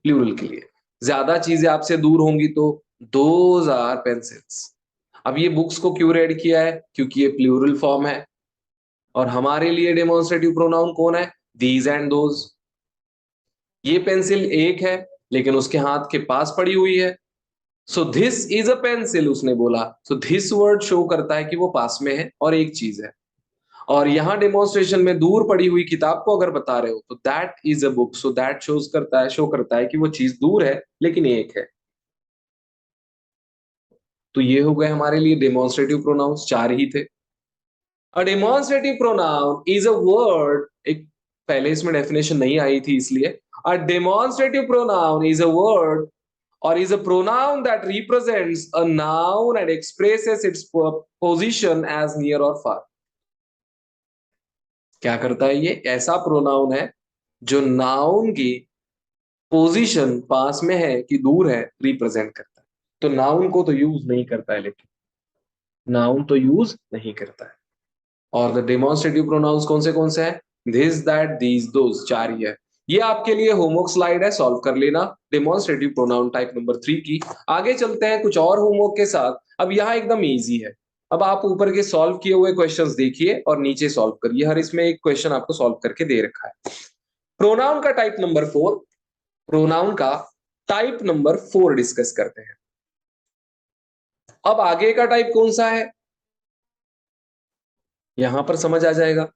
प्लूरल के लिए। ज्यादा चीजें आपसे दूर होंगी तो दोज आर पेंसिल्स। अब ये बुक्स को क्यों रेड किया है? क्योंकि ये प्लूरल फॉर्म है, और हमारे लिए डेमोन्स्ट्रेटिव प्रोनाउन कौन है? These and those. ये पेंसिल एक है लेकिन उसके हाथ के पास पड़ी हुई है, so this is a pencil उसने बोला, सो दिस वर्ड शो करता है कि वो पास में है और एक चीज है। और यहां डेमोन्स्ट्रेशन में दूर पड़ी हुई किताब को अगर बता रहे हो तो that is a book, so that show करता है कि वो चीज दूर है लेकिन एक है। तो ये हो गए हमारे लिए डेमोन्स्ट्रेटिव प्रोनाउंस, चार ही थे। A demonstrative pronoun is a word, एक पहले इसमें डेफिनेशन नहीं आई थी इसलिए, a demonstrative pronoun is a word or is a pronoun that represents a noun and expresses its position as near or far। क्या करता है? ये ऐसा प्रोनाउन है जो नाउन की पोजीशन पास में है कि दूर है रिप्रेजेंट करता है। तो नाउन को तो यूज नहीं करता है, लेकिन नाउन तो यूज नहीं करता है। और द डेमोन्स्ट्रेटिव प्रोनाउंस कौन से हैं? दिस दैट दीज दोज, चार ही है। ये आपके लिए होमवर्क स्लाइड है, सॉल्व कर लेना डेमोन्स्ट्रेटिव प्रोनाउन टाइप नंबर 3 की। आगे चलते हैं कुछ और होमवर्क के साथ। अब यहाँ एकदम इजी है। अब आप ऊपर के सॉल्व किए हुए क्वेश्चंस देखिए और नीचे सॉल्व करिए, हर इसमें एक क्वेश्चन आपको सॉल्व करके दे रखा है। प्रोनाउन का टाइप नंबर 4, प्रोनाउन का टाइप नंबर 4 डिस्कस करते हैं। अब आगे का टाइप कौन सा है यहां पर समझ आ जाएगा।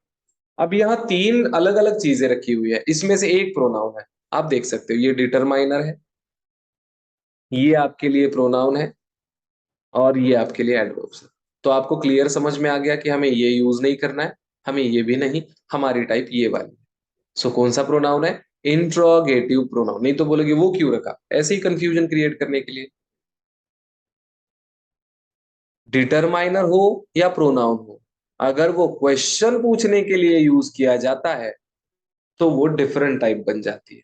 अब यहाँ तीन अलग अलग चीजें रखी हुई है, इसमें से एक प्रोनाउन है। आप देख सकते हो ये डिटरमाइनर है, ये आपके लिए प्रोनाउन है, और ये आपके लिए एडवर्ब्स है। तो आपको क्लियर समझ में आ गया कि हमें ये यूज नहीं करना है, हमें ये भी नहीं, हमारी टाइप ये वाली। सो कौन सा प्रोनाउन है? Interrogative pronoun. नहीं तो बोलोगे वो क्यों रखा, ऐसे ही कंफ्यूजन क्रिएट करने के लिए। डिटरमाइनर हो या प्रोनाउन हो, अगर वो क्वेश्चन पूछने के लिए यूज किया जाता है तो वो डिफरेंट टाइप बन जाती है।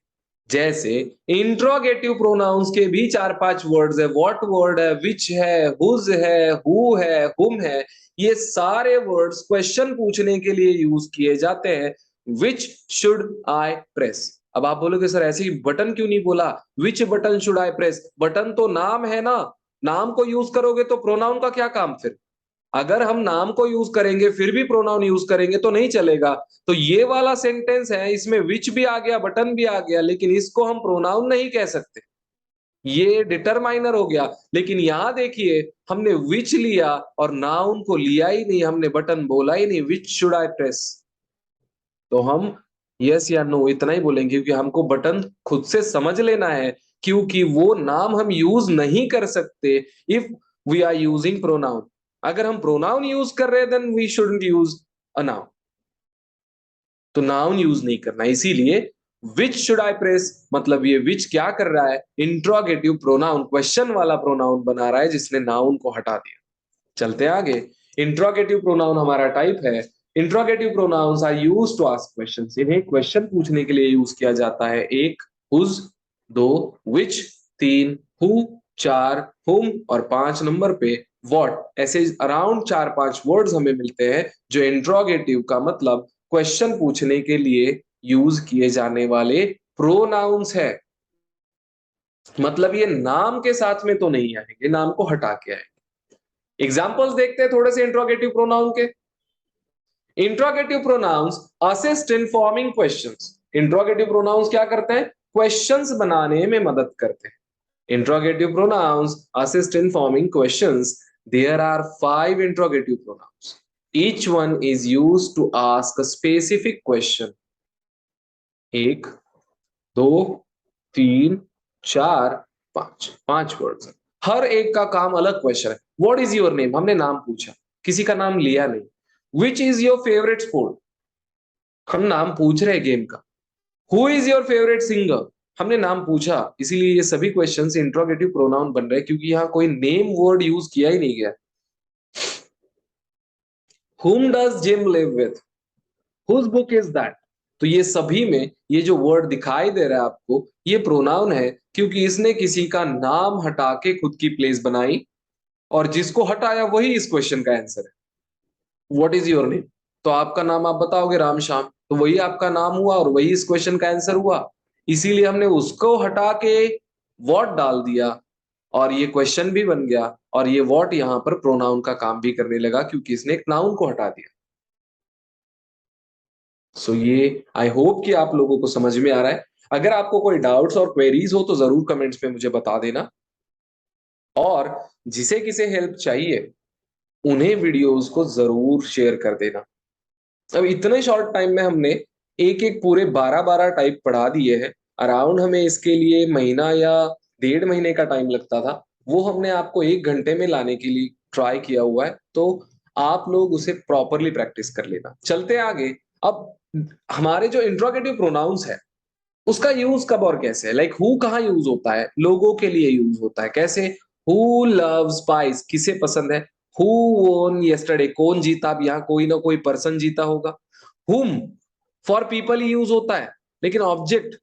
जैसे इंट्रोगेटिव प्रोनाउंस के भी चार पांच वर्ड्स है, व्हाट वर्ड है, विच है, हुज है, हु है, हुम है। ये सारे वर्ड्स क्वेश्चन पूछने के लिए यूज किए जाते हैं। Which should I press? अब आप बोलोगे सर ऐसे ही बटन क्यों नहीं बोला, which button should I press? Button तो नाम है ना, नाम को यूज करोगे तो प्रोनाउन का क्या काम फिर? अगर हम नाम को यूज करेंगे फिर भी प्रोनाउन यूज करेंगे तो नहीं चलेगा। तो ये वाला सेंटेंस है, इसमें विच भी आ गया, बटन भी आ गया, लेकिन इसको हम प्रोनाउन नहीं कह सकते, ये डिटरमाइनर हो गया। लेकिन यहां देखिए हमने विच लिया और नाउन को लिया ही नहीं, हमने बटन बोला ही नहीं, विच शुड आई प्रेस। तो हम यस या नो इतना ही बोलेंगे, क्योंकि हमको बटन खुद से समझ लेना है, क्योंकि वो नाम हम यूज नहीं कर सकते if we are using pronoun. अगर हम प्रोनाउन यूज कर रहे हैं then we shouldn't use a noun. तो नाउन यूज नहीं करना, इसीलिए विच शुड आई प्रेस मतलब ये विच क्या कर रहा है, इंट्रोगेटिव प्रोनाउन, क्वेश्चन वाला प्रोनाउन बना रहा है जिसने नाउन को हटा दिया। चलते हैं आगे। इंट्रोगेटिव प्रोनाउन हमारा टाइप है। Interrogative pronouns are used to ask questions, इन्हें क्वेश्चन पूछने के लिए यूज किया जाता है। एक हुज, दो विच, तीन हु, चार हुम, और पांच नंबर पे व्हाट। ऐसे अराउंड चार पांच वर्ड्स हमें मिलते हैं जो इंट्रोगेटिव का मतलब क्वेश्चन पूछने के लिए यूज किए जाने वाले प्रोनाउंस है। मतलब ये नाम के साथ में तो नहीं आएंगे, नाम को हटा के आएंगे। एग्जाम्पल्स देखते हैं थोड़े से इंट्रोगेटिव प्रोनाउन के। Interrogative pronounce assist in forming questions. Interrogative pronounce क्या करते हैं? क्वेश्चंस बनाने में मदद करते हैं। Interrogative pronouns assist in forming questions. There are 5 interrogative pronouns. Each one is used to ask a specific question. 1, 2, 3, 4, 5, 5 words. हर एक का काम अलग क्वेश्चन है। व्हाट इज योर नेम, हमने नाम पूछा, किसी का नाम लिया नहीं। Which is your favourite sport, हम नाम पूछ रहे गेम का। Who is your favourite singer, हमने नाम पूछा, इसीलिए ये सभी क्वेश्चंस इंट्रोगेटिव प्रोनाउन बन रहे हैं, क्योंकि यहाँ कोई नेम वर्ड यूज किया ही नहीं गया। whom does Jim live with, whose book is that, तो ये सभी में ये जो वर्ड दिखाई दे रहा है आपको, ये प्रोनाउन है, क्योंकि इसने किसी का नाम हटा के खुद की प्लेस बनाई, और जिसको हटाया वही इस क्वेश्चन का आंसर है। व्हाट इज योर नेम, तो आपका नाम आप बताओगे राम श्याम, तो वही आपका नाम हुआ और वही इस क्वेश्चन का आंसर हुआ। इसीलिए हमने उसको हटा के व्हाट डाल दिया, और ये क्वेश्चन भी बन गया, और ये व्हाट यहां पर प्रोनाउन का काम भी करने लगा, क्योंकि इसने एक नाउन को हटा दिया। सो ये आई होप कि आप लोगों को समझ में आ रहा है। अगर आपको कोई डाउट्स और क्वेरीज हो तो जरूर कमेंट्स में मुझे बता देना, और जिसे किसे हेल्प चाहिए उन्हें वीडियोस को जरूर शेयर कर देना। अब इतने शॉर्ट टाइम में हमने एक एक पूरे 12-12 टाइप पढ़ा दिए हैं। अराउंड हमें इसके लिए महीना या 1.5 महीने का टाइम लगता था, वो हमने आपको 1 घंटे में लाने के लिए ट्राई किया हुआ है। तो आप लोग उसे प्रॉपरली प्रैक्टिस कर लेना। चलते हैं आगे। अब हमारे जो इंट्रोगेटिव प्रोनाउंस है उसका यूज कब और कैसे है, लाइक हु कहाँ यूज होता है, लोगों के लिए यूज होता है कैसे। हु लव्स स्पाइस, किसे पसंद है। हु वोन यस्टरडे, कौन जीता, अब यहाँ कोई ना कोई पर्सन जीता होगा। हुम फॉर पीपल ही यूज होता है, लेकिन ऑब्जेक्ट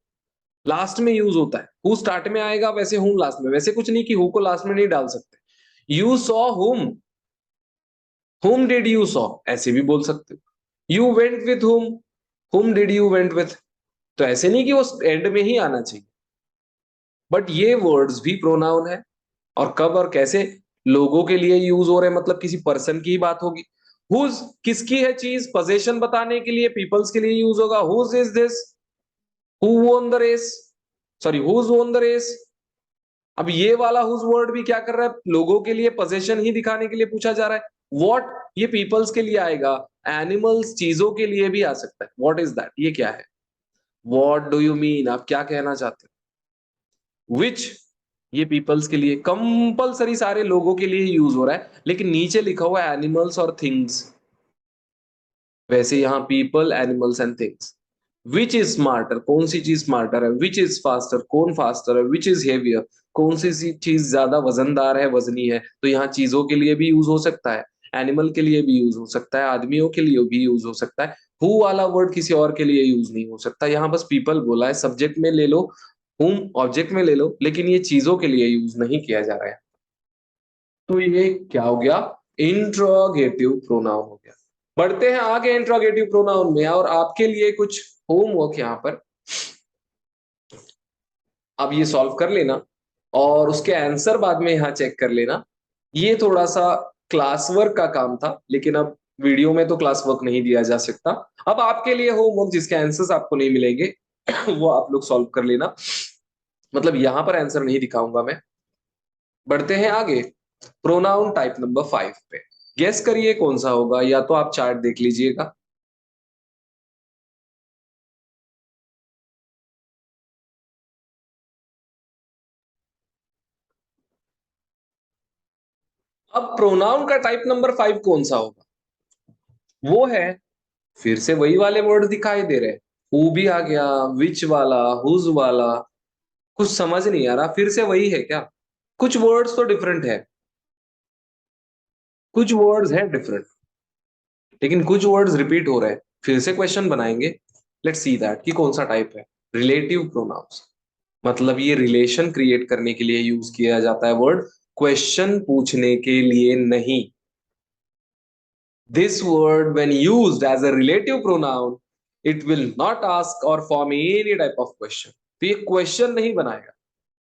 लास्ट में यूज होता है। हु स्टार्ट में आएगा, वैसे हुम लास्ट में। वैसे कुछ नहीं कि हु को लास्ट में नहीं डाल सकते। यू सॉ हुम डिड यू सॉ, ऐसे भी बोल सकते हो। You went with whom did you went with, तो ऐसे नहीं कि वो एंड में ही आना चाहिए। बट ये वर्ड्स भी प्रोनाउन है, और कब और कैसे लोगों के लिए यूज हो रहे हैं, मतलब किसी पर्सन की ही बात होगी। हुज किसकी है चीज, पोजेशन बताने के लिए पीपल्स के लिए यूज होगा। Whose is this, who won the race, sorry whose won the race. अब ये वाला हुज वर्ड भी क्या कर रहा है, लोगों के लिए पोजेशन ही दिखाने के लिए पूछा जा रहा है। व्हाट ये पीपल्स के लिए आएगा, एनिमल्स चीजों के लिए भी आ सकता है। व्हाट इज दैट, ये क्या है। व्हाट डू यू मीन, आप क्या कहना चाहते हो। विच ये पीपल्स के लिए, कंपलसरी सारे लोगों के लिए यूज हो रहा है, लेकिन नीचे लिखा हुआ है एनिमल्स और थिंग्स। वैसे यहां people, animals and things. Which is smarter, कौन सी चीज स्मार्टर है। विच इज फास्टर, कौन फास्टर है। विच इज हेवियर, कौन सी चीज ज्यादा वजनदार है, वजनी है। तो यहाँ चीजों के लिए भी यूज हो सकता है, एनिमल के लिए भी यूज हो सकता है, आदमियों के लिए भी यूज हो सकता है। हु वाला वर्ड किसी और के लिए यूज नहीं हो सकता। यहाँ बस पीपल बोला है, सब्जेक्ट में ले लो, हुम ऑब्जेक्ट में ले लो, लेकिन ये चीजों के लिए यूज नहीं किया जा रहा है। तो ये क्या हो गया, इंट्रोगेटिव प्रोनाउन हो गया। बढ़ते हैं आगे इंट्रोगेटिव प्रोनाउन में, और आपके लिए कुछ होमवर्क यहाँ पर अब ये सॉल्व कर लेना, और उसके आंसर बाद में यहाँ चेक कर लेना। ये थोड़ा सा क्लास वर्क का काम था, लेकिन अब वीडियो में तो क्लास वर्क नहीं दिया जा सकता। अब आपके लिए होमवर्क जिसके आंसर्स आपको नहीं मिलेंगे वो आप लोग सॉल्व कर लेना, मतलब यहां पर आंसर नहीं दिखाऊंगा मैं। बढ़ते हैं आगे प्रोनाउन टाइप नंबर 5 पे। गेस करिए कौन सा होगा, या तो आप चार्ट देख लीजिएगा। अब प्रोनाउन का टाइप नंबर 5 कौन सा होगा, वो है, फिर से वही वाले वर्ड दिखाई दे रहे हैं। हु भी आ गया, विच वाला, हुज वाला, कुछ समझ नहीं आ रहा, फिर से वही है क्या। कुछ वर्ड्स तो डिफरेंट है, कुछ वर्ड्स है डिफरेंट, लेकिन कुछ वर्ड्स रिपीट हो रहे हैं। फिर से क्वेश्चन बनाएंगे, लेट्स सी दैट कि कौन सा टाइप है। रिलेटिव प्रोनाउंस, मतलब ये रिलेशन क्रिएट करने के लिए यूज किया जाता है वर्ड, क्वेश्चन पूछने के लिए नहीं। This word, when used as a relative pronoun, it will not ask or form any type of question. तो ये क्वेश्चन नहीं बनाएगा,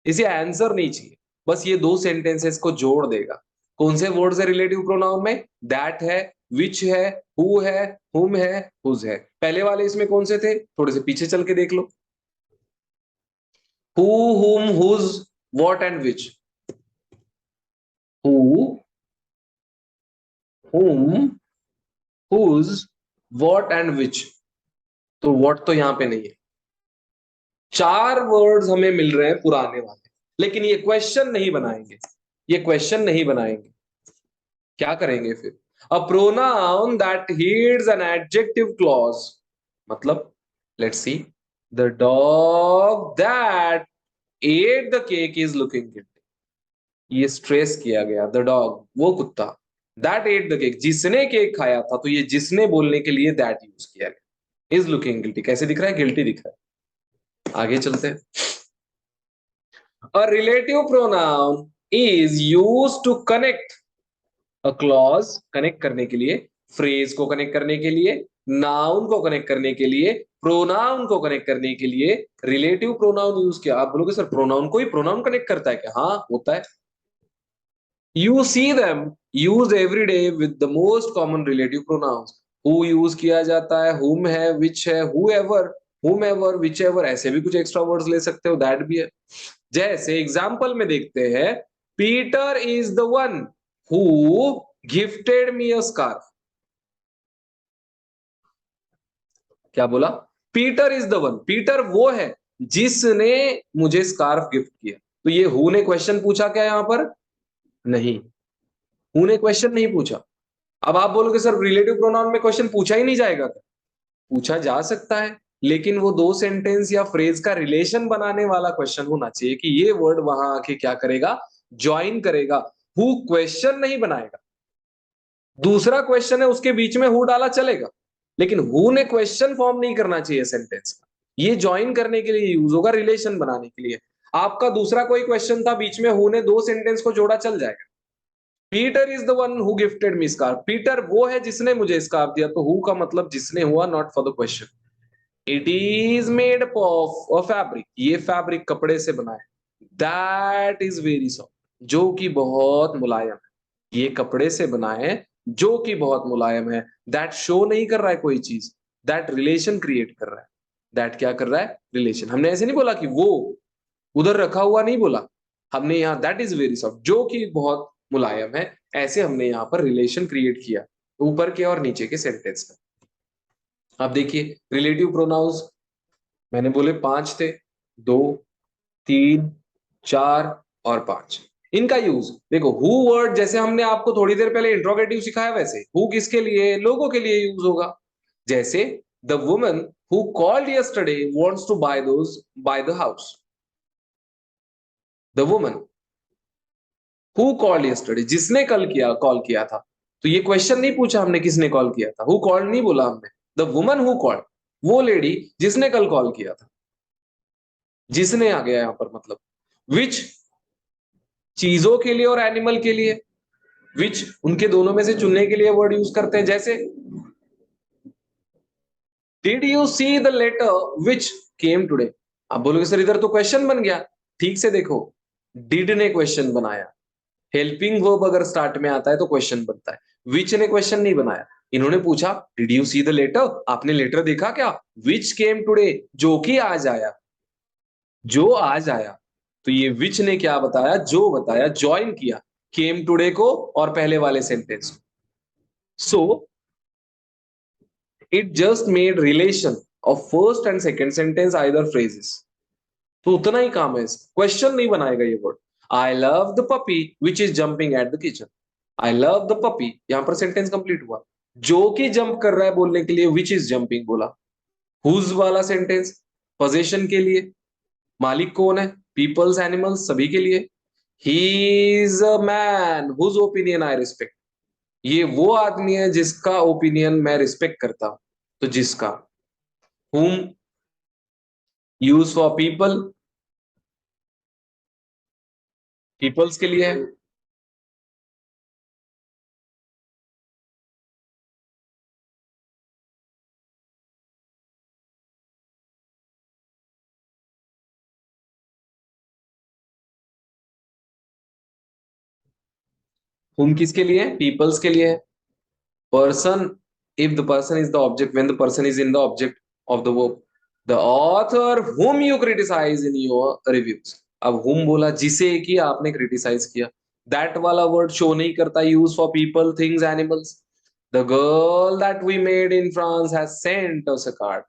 इसे आंसर नहीं चाहिए, बस ये दो सेंटेंसेस को जोड़ देगा। कौन से वर्ड्स है रिलेटिव प्रोनाउन में, दैट है, विच है, हु है, हुम है, हुज है। पहले वाले इसमें कौन से थे, थोड़े से पीछे चल के देख लो। हु, हुम, whose, what and which. Who, whom, whose, what and which. तो what तो यहां पे नहीं है। चार वर्ड्स हमें मिल रहे हैं पुराने वाले, लेकिन ये क्वेश्चन नहीं बनाएंगे, ये क्वेश्चन नहीं बनाएंगे। क्या करेंगे फिर? A pronoun that heads an adjective clause, मतलब let's see, the dog that ate the cake is looking guilty. ये स्ट्रेस किया गया, द डॉग वो कुत्ता, दैट एट द केक जिसने केक खाया था, तो ये जिसने बोलने के लिए दैट यूज किया गया। इज लुकिंग गिल्टी कैसे दिख रहा है? गिल्टी दिख रहा है। आगे चलते हैं। A relative pronoun is used to connect a clause, connect करने के लिए, फ्रेज को कनेक्ट करने के लिए, नाउन को कनेक्ट करने के लिए, प्रोनाउन को कनेक्ट करने के लिए रिलेटिव प्रोनाउन यूज किया। आप बोलोगे सर प्रोनाउन को ही प्रोनाउन कनेक्ट करता है क्या? हाँ होता है। You see them used every day with the most common relative pronouns. Who use किया जाता है, whom है, which है, whoever, whomever, whichever, ऐसे भी कुछ एक्स्ट्रा वर्ड्स ले सकते हो, that भी है। जैसे एग्जाम्पल में देखते हैं, Peter is the one who gifted me a scarf. क्या बोला? Peter is the one, Peter वो है जिसने मुझे स्कार्फ गिफ्ट किया। तो ये हु ने क्वेश्चन पूछा क्या यहां पर? नहीं, हु ने क्वेश्चन नहीं पूछा। अब आप बोलोगे सर रिलेटिव प्रोनाउन में क्वेश्चन पूछा ही नहीं जाएगा क्या? पूछा जा सकता है, लेकिन वो दो सेंटेंस या फ्रेज का रिलेशन बनाने वाला क्वेश्चन होना चाहिए कि ये वर्ड वहां आके क्या करेगा? ज्वाइन करेगा। हु क्वेश्चन नहीं बनाएगा। दूसरा क्वेश्चन है उसके बीच में हु डाला चलेगा, लेकिन हु ने क्वेश्चन फॉर्म नहीं करना चाहिए सेंटेंस का। ये ज्वाइन करने के लिए यूज होगा, रिलेशन बनाने के लिए। आपका दूसरा कोई क्वेश्चन था, बीच में हु ने दो सेंटेंस को जोड़ा, चल जाएगा। Peter is the one who gifted me scarf, Peter वो है जिसने मुझे स्कार्फ दिया, तो हु का मतलब जिसने हुआ, not for the question. It is made of a fabric, ये फैब्रिक कपड़े से बना है। दैट इज वेरी सॉफ्ट, जो कि बहुत मुलायम है। ये कपड़े से बना है जो कि बहुत मुलायम है। दैट शो नहीं कर रहा है कोई चीज, दैट रिलेशन क्रिएट कर रहा है। दैट क्या कर रहा है? रिलेशन। हमने ऐसे नहीं बोला कि वो उधर रखा हुआ, नहीं बोला हमने यहाँ, दैट इज वेरी सॉफ्ट जो कि बहुत मुलायम है। ऐसे हमने यहाँ पर रिलेशन क्रिएट किया ऊपर के और नीचे के सेंटेंस का। अब देखिए रिलेटिव प्रोनाउंस मैंने बोले पांच थे, दो, तीन, चार और पांच। इनका यूज देखो, हु वर्ड जैसे हमने आपको थोड़ी देर पहले इंट्रोगेटिव सिखाया, वैसे हु किसके लिए? लोगों के लिए यूज होगा। जैसे the woman who called yesterday wants to buy the house. The woman who called yesterday, जिसने कॉल किया था। तो ये क्वेश्चन नहीं पूछा हमने किसने कॉल किया था, हु कॉल्ड नहीं बोला हमने, द वुमन हु कॉल्ड, वो लेडी जिसने कल कॉल किया था। जिसने आ गया यहां पर, मतलब विच चीजों के लिए और एनिमल के लिए, विच उनके दोनों में से चुनने के लिए वर्ड यूज करते हैं। जैसे did you see the letter which came today. आप बोलोगे सर इधर तो क्वेश्चन बन गया। ठीक से देखो, डिड ने क्वेश्चन बनाया, हेल्पिंग वर्ब अगर स्टार्ट में आता है तो क्वेश्चन बनता है। विच ने क्वेश्चन नहीं बनाया, इन्होंने पूछा did you see the letter, आपने लेटर देखा क्या? विच केम टुडे, जो कि आज आया, जो आज आया। तो ये विच ने क्या बताया? जो बताया, ज्वाइन किया केम टुडे को और पहले वाले सेंटेंस को। So it just made relation of first and second sentence either phrases. तो उतना ही काम है, क्वेश्चन नहीं बनाएगा ये word. I love the puppy which is jumping at the kitchen. I love the puppy, यहां पर सेंटेंस कंप्लीट हुआ। जो कि जंप कर रहा है बोलने के लिए विच इज जंपिंग बोला। हुज वाला सेंटेंस पोजीशन के लिए, मालिक कौन है, पीपल्स एनिमल्स सभी के लिए। He is a man whose opinion I respect, ये वो आदमी है जिसका ओपिनियन मैं रिस्पेक्ट करता हूं। तो जिसका, whom use for people, peoples के लिए है। whom किसके लिए है? पीपल्स के लिए है। Person, if the person is the object, when the person is in the object of the verb, the author whom you criticize in your reviews, अब whom बोला, जिसे किया आपने क्रिटिसाइज किया। दैट वाला वर्ड शो नहीं करता, use for people, things, animals. The girl that we made in France has sent us a card.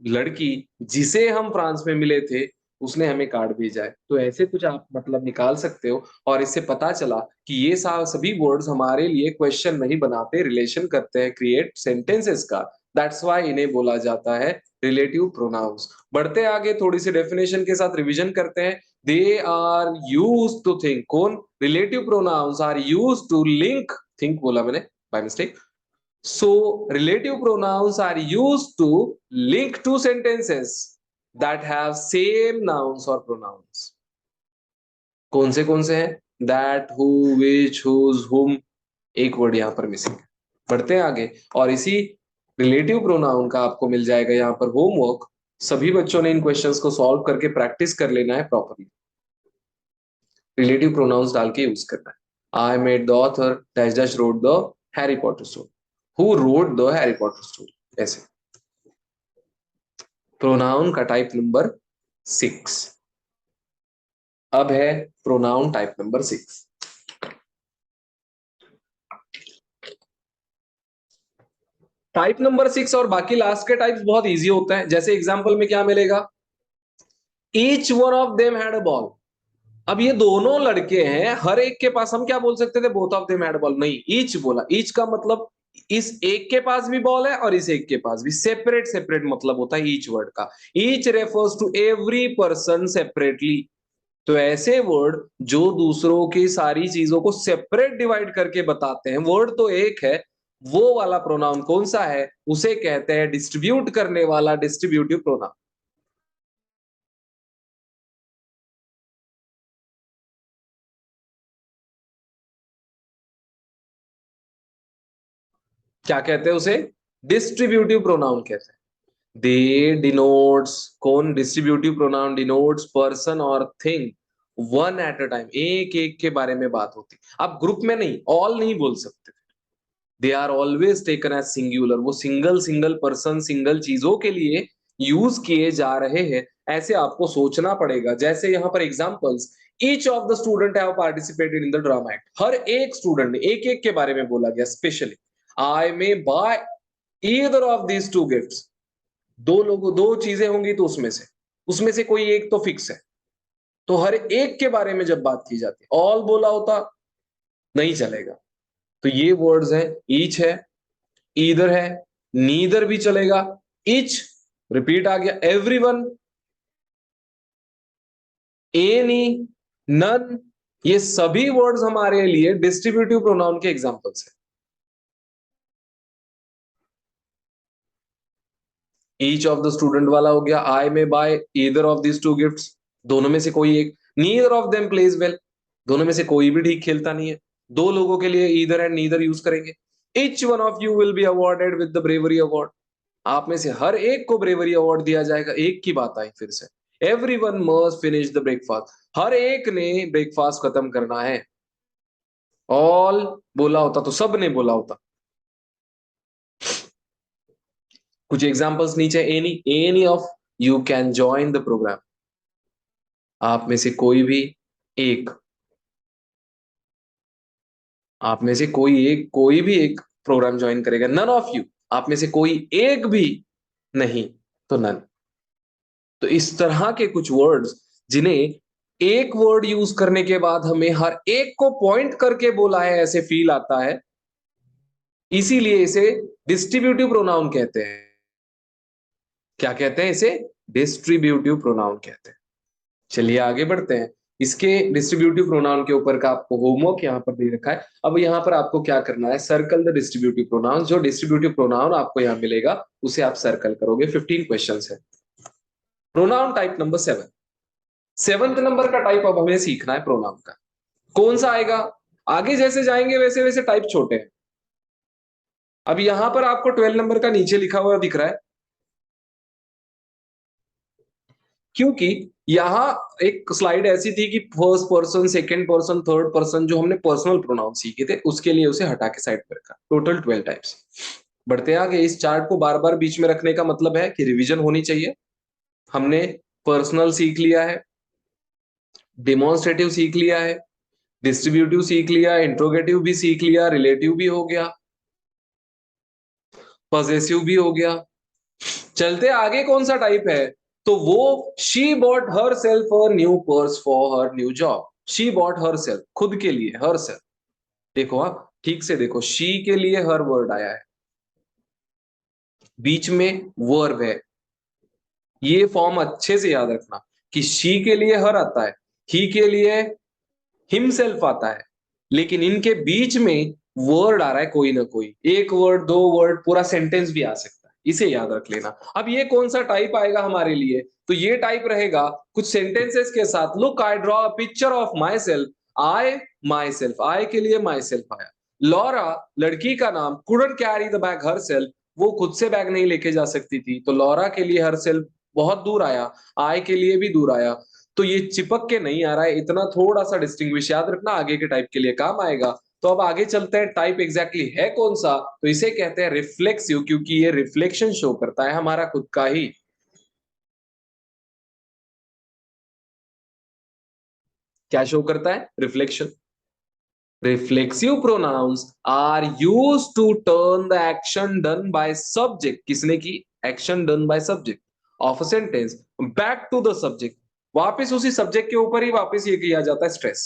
लड़की जिसे हम फ्रांस में मिले थे उसने हमें कार्ड भेजा है। तो ऐसे कुछ आप मतलब निकाल सकते हो, और इससे पता चला कि ये सभी वर्ड्स हमारे लिए क्वेश्चन नहीं बनाते, रिलेशन करते हैं क्रिएट सेंटेंसेस का। दैट्स व्हाई इन्हें बोला जाता है रिलेटिव प्रोनाउंस। बढ़ते आगे, थोड़ी सी डेफिनेशन के साथ रिवीजन करते हैं। They are use to think, कौन? Relative pronouns are use to link, think बोला मैंने by mistake. So, relative pronouns are used to link two sentences that have same nouns or pronouns. कौन से हैं? That, who, which, whose, whom। एक word यहां पर missing है। बढ़ते हैं आगे, और इसी रिलेटिव प्रोनाउन का आपको मिल जाएगा यहां पर होमवर्क। सभी बच्चों ने इन क्वेश्चंस को सॉल्व करके प्रैक्टिस कर लेना है प्रॉपरली। रिलेटिव प्रोनाउंस डाल के यूज करना है। I made the author dash dash road the Harry Potter story. Who wrote the Harry Potter story, ऐसे। प्रोनाउन का टाइप नंबर 6। अब है pronoun type number 6। Type number 6 और बाकी लास्ट के टाइप्स बहुत इजी होते हैं। जैसे एग्जांपल में क्या मिलेगा? Each one of them had a ball. अब ये दोनों लड़के हैं, हर एक के पास, हम क्या बोल सकते थे? Both of them had ball, नहीं, ईच बोला। ईच का मतलब इस एक के पास भी बॉल है और इस एक के पास भी। सेपरेट सेपरेट मतलब होता है ईच वर्ड का। Each refers to every person separately. तो ऐसे वर्ड जो दूसरों की सारी चीजों को सेपरेट डिवाइड करके बताते हैं, वर्ड तो एक है, वो वाला प्रोनाउन कौन सा है? उसे कहते हैं डिस्ट्रीब्यूट करने वाला, डिस्ट्रीब्यूटिव प्रोनाउन। क्या कहते हैं उसे? डिस्ट्रीब्यूटिव प्रोनाउन कहते हैं। दे डिनोट्स, कौन? डिस्ट्रीब्यूटिव प्रोनाउन डिनोट्स पर्सन और thing one at a time, एक एक के बारे में बात होती। आप ग्रुप में नहीं, ऑल नहीं बोल सकते। They are always taken as singular, वो सिंगल सिंगल पर्सन, सिंगल चीजों के लिए यूज किए जा रहे हैं। ऐसे आपको सोचना पड़ेगा। जैसे यहां पर examples, each of the student have participated in the drama act. हर एक स्टूडेंट ने, एक एक के बारे में बोला गया specially. I may buy either of these two gifts. दो लोगों, दो चीजें होंगी तो उसमें से कोई एक तो फिक्स है। तो हर एक के बारे में जब बात की जाती है, ऑल बोला होता नहीं चलेगा। तो ये वर्ड्स हैं, ईच है, ईदर है, नीदर भी चलेगा, इच रिपीट आ गया, एवरीवन, एनी, नन। ये सभी वर्ड्स हमारे लिए डिस्ट्रीब्यूटिव प्रोनाउन के एग्जांपल्स हैं। ईच ऑफ द स्टूडेंट वाला हो गया, I may buy either of this two gifts, दोनों में से कोई एक। Neither of them plays well, दोनों में से कोई भी ठीक खेलता नहीं है। दो लोगों के लिए ईदर एंड नीदर यूज करेंगे। Each one of you will be awarded with the bravery award. आप में से हर एक को ब्रेवरी अवार्ड दिया जाएगा। एक की बात आई फिर से। Every one must finish the breakfast, हर एक ने ब्रेकफास्ट खत्म करना है। ऑल बोला होता तो सब ने बोला होता। कुछ एग्जांपल्स नीचे, any of you can join the program. आप में से कोई भी एक, आप में से कोई भी एक प्रोग्राम ज्वाइन करेगा। नन ऑफ यू, आप में से कोई एक भी नहीं, तो नन। तो इस तरह के कुछ वर्ड्स जिन्हें एक वर्ड यूज करने के बाद हमें हर एक को पॉइंट करके बोला है, ऐसे फील आता है, इसीलिए इसे डिस्ट्रीब्यूटिव प्रोनाउन कहते हैं। क्या कहते हैं इसे? डिस्ट्रीब्यूटिव प्रोनाउन कहते हैं। चलिए आगे बढ़ते हैं। इसके डिस्ट्रीब्यूटिव प्रोनाउन के ऊपर का आपको होमवर्क यहाँ पर दे रखा है। अब यहाँ पर आपको क्या करना है? Circle the distributive pronoun. जो डिस्ट्रीब्यूटिव प्रोनाउन आपको यहाँ मिलेगा उसे आप सर्कल करोगे। 15 क्वेश्चन है। Pronoun type number 7। Seventh number का टाइप अब हमें सीखना है प्रोनाउन का। कौन सा आएगा? आगे जैसे जाएंगे वैसे वैसे टाइप छोटे हैं। अब यहां पर आपको 12 नंबर का नीचे लिखा हुआ दिख रहा है, क्योंकि यहां एक स्लाइड ऐसी थी कि first person, second person, third person, जो हमने पर्सनल प्रोनाउन सीखे थे, उसके लिए उसे हटा के साइड पर रखा। Total 12 types. बढ़ते आगे। इस चार्ट को बार बार बीच में रखने का मतलब है कि रिवीजन होनी चाहिए। हमने पर्सनल सीख लिया है, डिमॉन्स्ट्रेटिव सीख लिया है, डिस्ट्रीब्यूटिव सीख लिया, इंट्रोगेटिव भी सीख लिया, रिलेटिव भी हो गया, पॉजेसिव भी हो गया। चलते आगे, कौन सा टाइप है? तो वो she bought her self a new purse for her new job. She bought her self, खुद के लिए, हर सेल्फ। देखो आप ठीक से देखो, शी के लिए हर वर्ड आया है, बीच में वर्ब है। ये फॉर्म अच्छे से याद रखना कि शी के लिए हर आता है, ही के लिए हिमसेल्फ आता है, लेकिन इनके बीच में वर्ड आ रहा है कोई ना कोई, एक वर्ड, दो वर्ड, पूरा सेंटेंस भी आ सकता है, इसे याद रख लेना। अब ये कौन सा टाइप आएगा हमारे लिए? तो ये टाइप रहेगा कुछ सेंटेंसेस के साथ, look I draw a picture of myself, I myself, I के लिए माई सेल्फ आया। लॉरा लड़की का नाम, couldn't carry the bag herself, वो खुद से बैग नहीं लेके जा सकती थी, तो लॉरा के लिए हर सेल्फ बहुत दूर आया, आई के लिए भी दूर आया। तो ये चिपक के नहीं आ रहा है, इतना थोड़ा सा डिस्टिंग्विश याद रखना, आगे के टाइप के लिए काम आएगा। तो अब आगे चलते हैं, टाइप एग्जैक्टली है कौन सा? तो इसे कहते हैं रिफ्लेक्सिव, क्योंकि ये रिफ्लेक्शन शो करता है हमारा खुद का ही। क्या शो करता है? Reflection. Reflexive pronouns are used to turn the action done by subject, किसने की? Action done by subject of a sentence back to the subject, वापस उसी सब्जेक्ट के ऊपर ही वापस ये किया जाता है stress.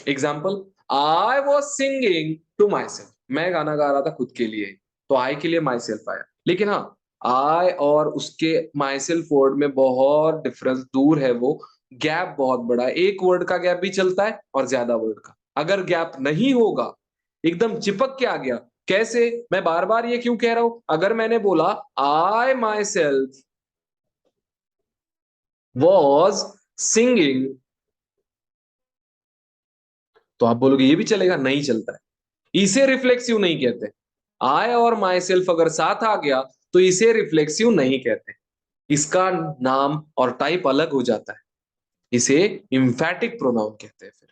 Example, I was singing to myself, मैं गाना गा रहा था खुद के लिए, तो आई के लिए माई सेल्फ आया। लेकिन हाँ, आई और उसके माई सेल्फ वर्ड में बहुत डिफरेंस, दूर है वो, गैप बहुत बड़ा है, एक वर्ड का गैप भी चलता है और ज्यादा वर्ड का। अगर गैप नहीं होगा, एकदम चिपक के आ गया, कैसे? मैं बार बार ये क्यों कह रहा हूं? अगर मैंने बोला आई माई सेल्फ वॉज सिंगिंग, तो आप बोलोगे ये भी चलेगा? नहीं चलता है, इसे रिफ्लेक्सिव नहीं कहते। आई और माई सेल्फ अगर साथ आ गया तो इसे रिफ्लेक्सिव नहीं कहते, इसका नाम और टाइप अलग हो जाता है, इसे इम्फैटिक प्रोनाउन कहते हैं फिर।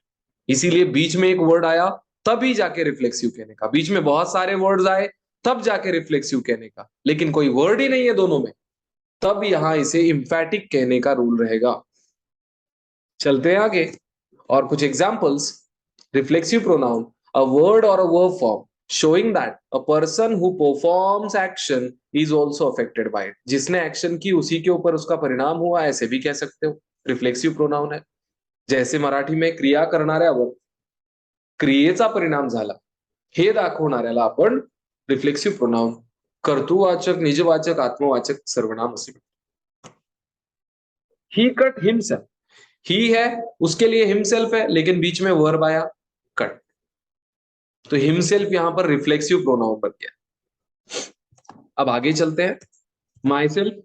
इसीलिए बीच में एक वर्ड आया तभी जाके रिफ्लेक्सिव कहने का, बीच में बहुत सारे वर्ड्स आए तब जाके रिफ्लेक्सिव कहने का, लेकिन कोई वर्ड ही नहीं है दोनों में, तब यहां इसे इम्फैटिक कहने का रूल रहेगा। चलते हैं आगे, और कुछ examples. Reflexive pronoun, a word और a verb form showing that a person who performs action is also affected by it, जिसने एक्शन की उसी के ऊपर उसका परिणाम हुआ, ऐसे भी कह सकते हो, रिफ्लेक्सिव प्रोनाउन है। जैसे मराठी में क्रिया करणाऱ्यावर क्रियेचा परिणाम झाला हे दाखवणाऱ्याला आपण रिफ्लेक्सिव प्रोनाउन, कर्तृवाचक, निजवाचक, आत्मवाचक सर्वनाम असे म्हणतो। ही कट हिमसेल्फ, ही है, उसके लिए हिमसेल्फ है, लेकिन बीच में वर्ब आया कट, तो हिमसेल्फ यहां पर रिफ्लेक्सिव प्रोनाउन बन गया। अब आगे चलते हैं, myself,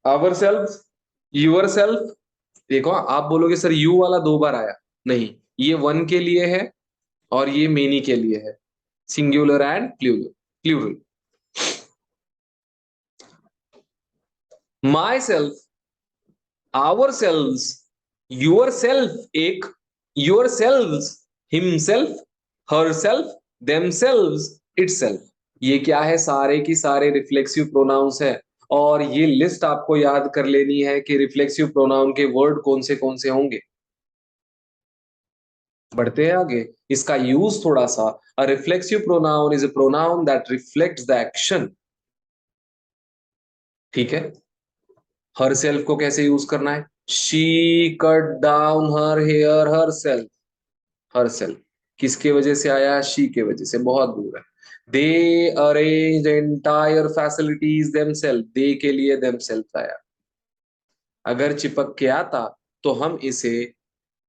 ourself, yourself. देखो आप बोलोगे सर यू वाला दो बार आया, नहीं, ये वन के लिए है और ये मेनी के लिए है, singular and plural. Plural, myself, ourselves, yourself एक, yourselves, himself, herself, themselves, itself. ये क्या है? सारे की सारे रिफ्लेक्सिव प्रोनाउंस है, और ये लिस्ट आपको याद कर लेनी है कि रिफ्लेक्सिव प्रोनाउन के वर्ड कौन से होंगे। बढ़ते हैं आगे, इसका यूज थोड़ा सा, a reflexive pronoun is a pronoun that reflects the action. ठीक है, हर सेल्फ को कैसे यूज करना है? She cut down her hair herself, herself किसके वजह से आया? शी के वजह से, बहुत दूर है। दे अरेंज एंटायर फैसिलिटीज देमसेल्फ, दे के लिए देमसेल्फ आया। अगर चिपक के आता तो हम इसे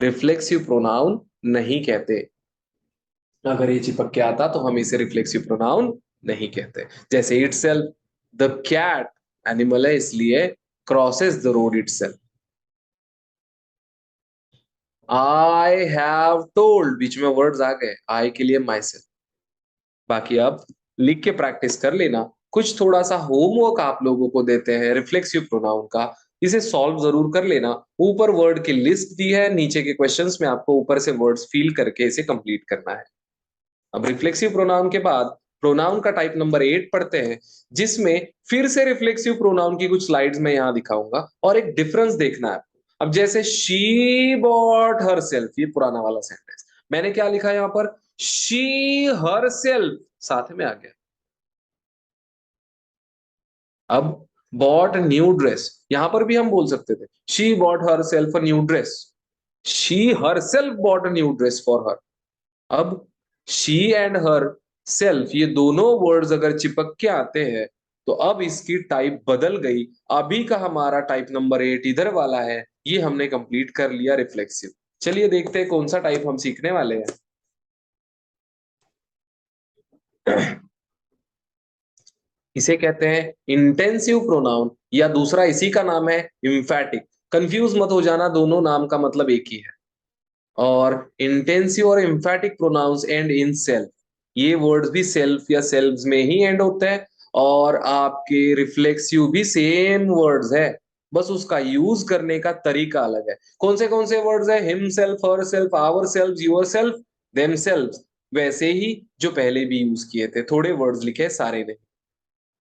रिफ्लेक्सिव प्रोनाउन नहीं कहते, अगर ये चिपक के आता तो हम इसे रिफ्लेक्सिव प्रोनाउन नहीं कहते। जैसे इटसेल्फ, द कैट एनिमल है इसलिए crosses the road itself. I have told, बीच में वर्ड्स आ गए, आई के लिए माई सेल्फ। बाकी अब लिख के प्रैक्टिस कर लेना, कुछ थोड़ा सा होमवर्क आप लोगों को देते हैं रिफ्लेक्सिव प्रोनाउन का, इसे सॉल्व जरूर कर लेना। ऊपर वर्ड की लिस्ट दी है, नीचे के क्वेश्चंस में आपको ऊपर से वर्ड्स फील करके इसे कंप्लीट करना है। अब रिफ्लेक्सिव प्रोनाउन के बाद प्रोनाउन का टाइप नंबर 8 पढ़ते हैं, जिसमें फिर से रिफ्लेक्सिव प्रोनाउन की कुछ स्लाइड्स में यहां दिखाऊंगा, और एक डिफरेंस देखना है। अब जैसे शी बॉट हर सेल्फ, ये पुराना वाला सेंटेंस, मैंने क्या लिखा यहां पर, शी हर सेल्फ साथ में आ गया। अब बॉट न्यू ड्रेस, यहां पर भी हम बोल सकते थे she bought her self a new dress, she her self bought a new dress for her. अब शी एंड हर सेल्फ, ये दोनों वर्ड्स अगर चिपक के आते हैं तो अब इसकी टाइप बदल गई। अभी का हमारा टाइप नंबर 8 इधर वाला है, ये हमने कंप्लीट कर लिया रिफ्लेक्सिव। चलिए देखते हैं कौन सा टाइप हम सीखने वाले हैं। इसे कहते हैं इंटेंसिव प्रोनाउन, या दूसरा इसी का नाम है इम्फैटिक। कंफ्यूज मत हो जाना, दोनों नाम का मतलब एक ही है। और इंटेंसिव और emphatic pronouns and in self, ये वर्ड्स भी सेल्फ या सेल्व्स में ही एंड होते हैं। और आपके रिफ्लेक्सिव भी सेम वर्ड्स है, बस उसका यूज करने का तरीका अलग है। कौन से वर्ड्स है, himself, herself, ourself, yourself, themself, वैसे ही जो पहले भी यूज किए थे, थोड़े वर्ड्स लिखे सारे ने।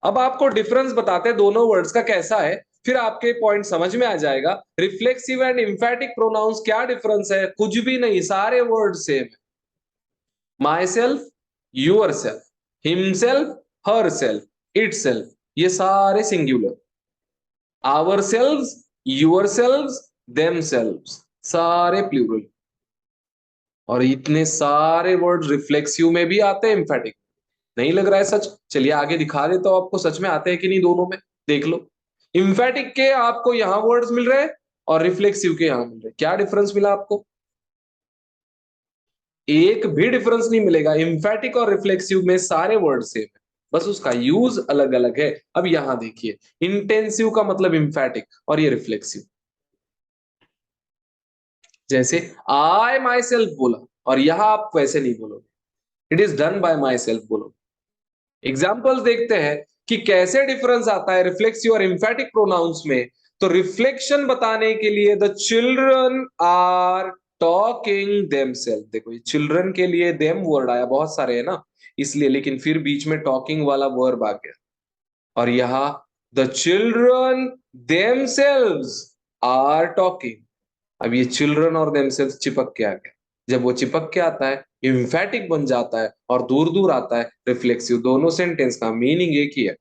अब आपको डिफरेंस बताते हैं दोनों वर्ड्स का कैसा है, फिर आपके पॉइंट समझ में आ जाएगा। रिफ्लेक्सिव एंड इंफैटिक प्रोनाउंस क्या डिफरेंस है, कुछ भी नहीं, सारे वर्ड सेम है। Myself, yourself, himself, herself, itself, ये सारे singular. Ourselves, yourselves, themselves, सारे प्लूरल। और इतने सारे वर्ड रिफ्लेक्सिव में भी आते हैं, इंफैटिक। नहीं लग रहा है सच, चलिए आगे दिखा देता हूं आपको सच में आते हैं कि नहीं दोनों में। देख लो, इंफैटिक के आपको यहां वर्ड्स मिल रहे हैं और रिफ्लेक्सिव के यहां मिल रहे हैं, क्या डिफरेंस मिला आपको, एक भी डिफरेंस नहीं मिलेगा। इंफैटिक और रिफ्लेक्सिव में सारे वर्ड सेम है, बस उसका यूज अलग अलग है। अब यहां देखिए, इंटेंसिव का मतलब इंफैटिक और ये रिफ्लेक्सिव। जैसे आई माई सेल्फ बोला, और यहां आप वैसे नहीं बोलोगे, it is done by my self बोलो। एग्जाम्पल्स देखते हैं कि कैसे डिफरेंस आता है रिफ्लेक्सिव और इंफैटिक प्रोनाउंस में। तो रिफ्लेक्शन बताने के लिए the children are talking themself, देखो ये चिल्ड्रन के लिए देम वर्ड आया, बहुत सारे है ना इसलिए, लेकिन फिर बीच में टॉकिंग वाला वर्ब आ गया। और यहां the children themselves are talking, अब ये चिल्ड्रन और देमसेल्व्स चिपक के आ गया। जब वो चिपक के आता है इम्फैटिक बन जाता है, और दूर दूर आता है रिफ्लेक्सिव। दोनों सेंटेंस का मीनिंग एक ही है,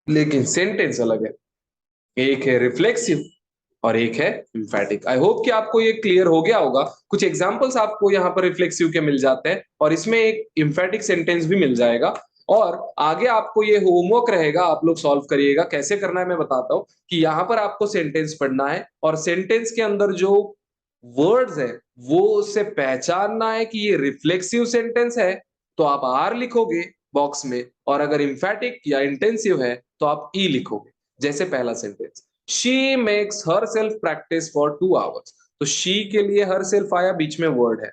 लेकिन सेंटेंस अलग है। एक है रिफ्लेक्सिव और एक है इम्फैटिक। आई होप कि आपको ये क्लियर हो गया होगा। कुछ एग्जांपल्स आपको यहाँ पर रिफ्लेक्सिव के मिल जाते हैं और इसमें एक इम्फैटिक सेंटेंस भी मिल जाएगा। और आगे आपको ये होमवर्क रहेगा, आप लोग सॉल्व करिएगा। कैसे करना है मैं बताता हूँ कि यहाँ पर आपको सेंटेंस पढ़ना है और सेंटेंस के अंदर जो वर्ड्स है वो उससे पहचानना है कि ये रिफ्लेक्सिव सेंटेंस है तो आप आर लिखोगे बॉक्स में, और अगर इम्फैटिक या इंटेंसिव है तो आप ई लिखोगे। जैसे पहला sentence, she makes her self practice for 2 hours, तो शी के लिए हर सेल्फ आया, बीच में वर्ड है,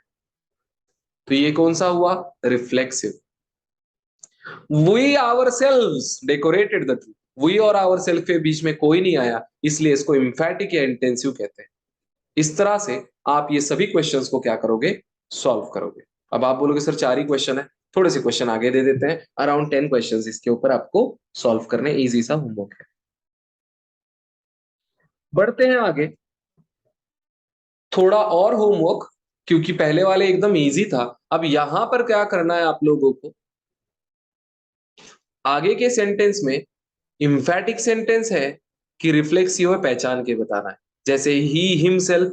तो ये कौन सा हुआ, reflexive. We ourselves decorated the tree, we और आवर सेल्फ के बीच में कोई नहीं आया, इसलिए इसको इम्फैटिक या इंटेंसिव कहते हैं। इस तरह से आप ये सभी क्वेश्चंस को क्या करोगे, सॉल्व करोगे। अब आप बोलोगे सर 4 ही क्वेश्चन है, थोड़े से क्वेश्चन आगे दे देते हैं, अराउंड 10 क्वेश्चंस इसके ऊपर आपको सॉल्व करने, इजी सा होमवर्क है। बढ़ते हैं आगे, थोड़ा और होमवर्क, क्योंकि पहले वाले एकदम इजी था। अब यहां पर क्या करना है आप लोगों को, आगे के सेंटेंस में इम्फैटिक सेंटेंस है कि रिफ्लेक्सिव है पहचान के बताना है। जैसे ही हिमसेल्फ,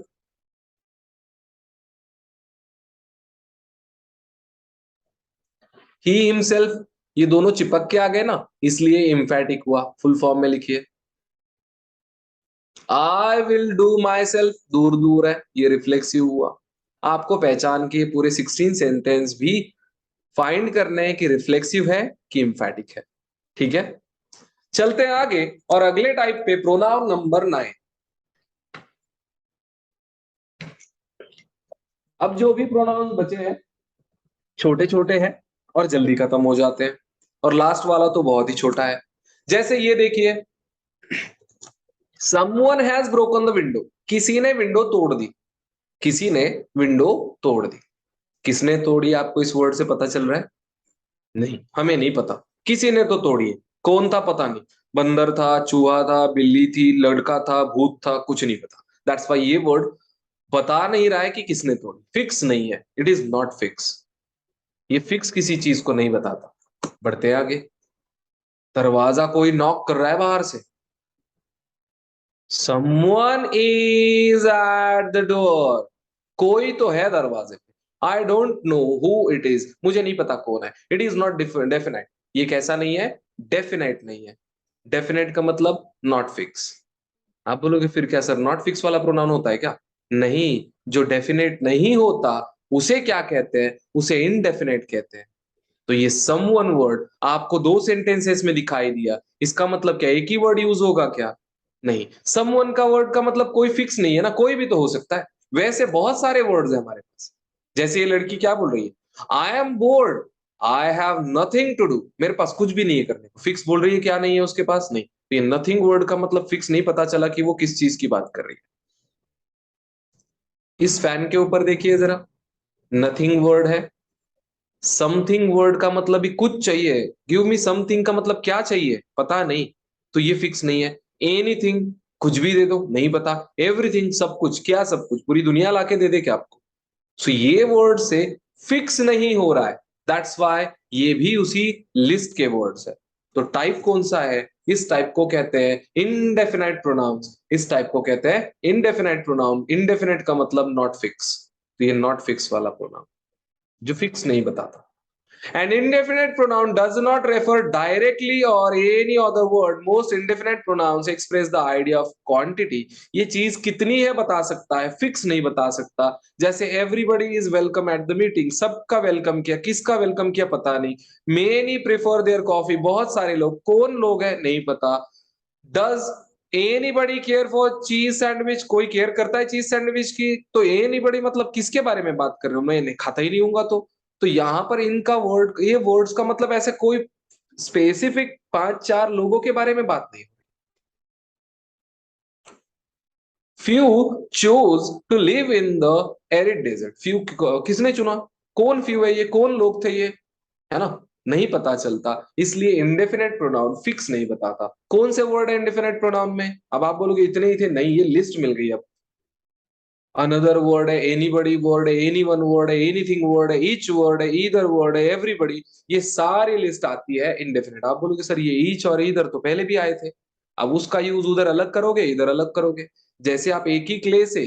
ही हिमसेल्फ, ये दोनों चिपक के आ गए ना, इसलिए इम्फैटिक हुआ। फुल फॉर्म में लिखिए, I will do my self, दूर दूर है, ये रिफ्लेक्सिव हुआ। आपको पहचान के पूरे 16 सेंटेंस भी फाइंड करने हैं कि रिफ्लेक्सिव है कि इम्फैटिक है। ठीक है, चलते हैं आगे और अगले टाइप पे, प्रोनाउन नंबर 9। अब जो भी प्रोनाउन बचे हैं छोटे छोटे हैं और जल्दी खत्म हो जाते हैं, और लास्ट वाला तो बहुत ही छोटा है। जैसे ये देखिए, someone has broken the window, किसी ने विंडो तोड़ दी, किसी ने विंडो तोड़ दी। किसने तोड़ी आपको इस वर्ड से पता चल रहा है, नहीं हमें नहीं पता, किसी ने तो तोड़ी है, कौन था पता नहीं। बंदर था, चूहा था, बिल्ली थी, लड़का था, भूत था, कुछ नहीं पता। दैट्स वाई ये वर्ड बता नहीं रहा है कि किसने तोड़ी, फिक्स नहीं है, इट इज नॉट फिक्स। ये फिक्स किसी चीज को नहीं बताता। बढ़ते हैं आगे। दरवाजा कोई नॉक कर रहा है बाहर से। Someone is at the door. कोई तो है दरवाजे पे। I don't know who it is, मुझे नहीं पता कौन है। It is not definite. ये कैसा नहीं है? डेफिनेट नहीं है। डेफिनेट का मतलब नॉट फिक्स। आप बोलोगे फिर क्या सर, नॉट फिक्स वाला प्रोनाउन होता है क्या? नहीं। जो डेफिनेट नहीं होता उसे क्या कहते हैं? उसे इनडेफिनेट कहते हैं। तो ये समवन वर्ड आपको दो सेंटेंसेस में दिखाई दिया, इसका मतलब क्या एक ही वर्ड यूज होगा क्या? नहीं। समवन का वर्ड का मतलब कोई फिक्स नहीं है ना, कोई भी तो हो सकता है। वैसे बहुत सारे वर्ड्स हैं हमारे पास। जैसे ये लड़की क्या बोल रही है, I am bored, I have nothing to do, मेरे पास कुछ भी नहीं है करने को। फिक्स बोल रही है, क्या नहीं है उसके पास? नहीं। तो ये नथिंग वर्ड का मतलब फिक्स नहीं पता चला कि वो किस चीज की बात कर रही है। इस फैन के ऊपर देखिए जरा, नथिंग वर्ड है। समथिंग वर्ड का मतलब भी कुछ चाहिए। गिव मी समथिंग का मतलब क्या चाहिए, पता नहीं। तो ये फिक्स नहीं है। एनीथिंग, कुछ भी दे दो, नहीं पता। एवरीथिंग, सब कुछ, क्या सब कुछ, पूरी दुनिया लाके दे दे क्या आपको? सो ये वर्ड से फिक्स नहीं हो रहा है। दैट्स वाई ये भी उसी लिस्ट के वर्ड्स है। तो टाइप कौन सा है? इस टाइप को कहते हैं इनडेफिनाइट प्रोनाउंस। इस टाइप को कहते हैं इनडेफिनाइट प्रोनाउन। इनडेफिनाइट का मतलब नॉट फिक्स। तो ये नॉट फिक्स वाला प्रोनाउन जो फिक्स नहीं बताता। An indefinite pronoun does not refer directly or any other word. Most indefinite pronouns express the idea of quantity. ये चीज कितनी है बता सकता है, फिक्स नहीं बता सकता। जैसे everybody is welcome at the meeting, सबका वेलकम किया, किसका वेलकम किया पता नहीं। Many prefer their coffee, बहुत सारे लोग, कौन लोग हैं नहीं पता। Does anybody care for cheese sandwich, कोई केयर करता है चीज सैंडविच की? तो anybody मतलब किसके बारे में बात कर रहे हो, मैं खाता ही नहीं हूंगा तो यहां पर इनका वर्ड, ये वर्ड्स का मतलब ऐसे कोई स्पेसिफिक पांच चार लोगों के बारे में बात नहीं। Few chose to live in the arid desert. Few किसने चुना? कौन फ्यू है ये, कौन लोग थे ये, है ना? नहीं पता चलता, इसलिए इंडेफिनेट प्रोनाउन फिक्स नहीं बताता। कौन से वर्ड है इंडेफिनेट प्रोनाउन में? अब आप बोलोगे इतने ही थे, नहीं, ये लिस्ट मिल गई अब। अनदर वर्ड है, एनीबडी वर्ड है, एनीवन वर्ड है, एनीथिंग वर्ड है, ईच वर्ड है, ईदर वर्ड है, एवरीबडी। ये सारी लिस्ट आती है इंडेफिनेट। आप बोलोगे सर ये ईच और ईदर तो पहले भी आए थे। अब उसका यूज उधर अलग करोगे, इधर अलग करोगे। जैसे आप एक ही क्ले से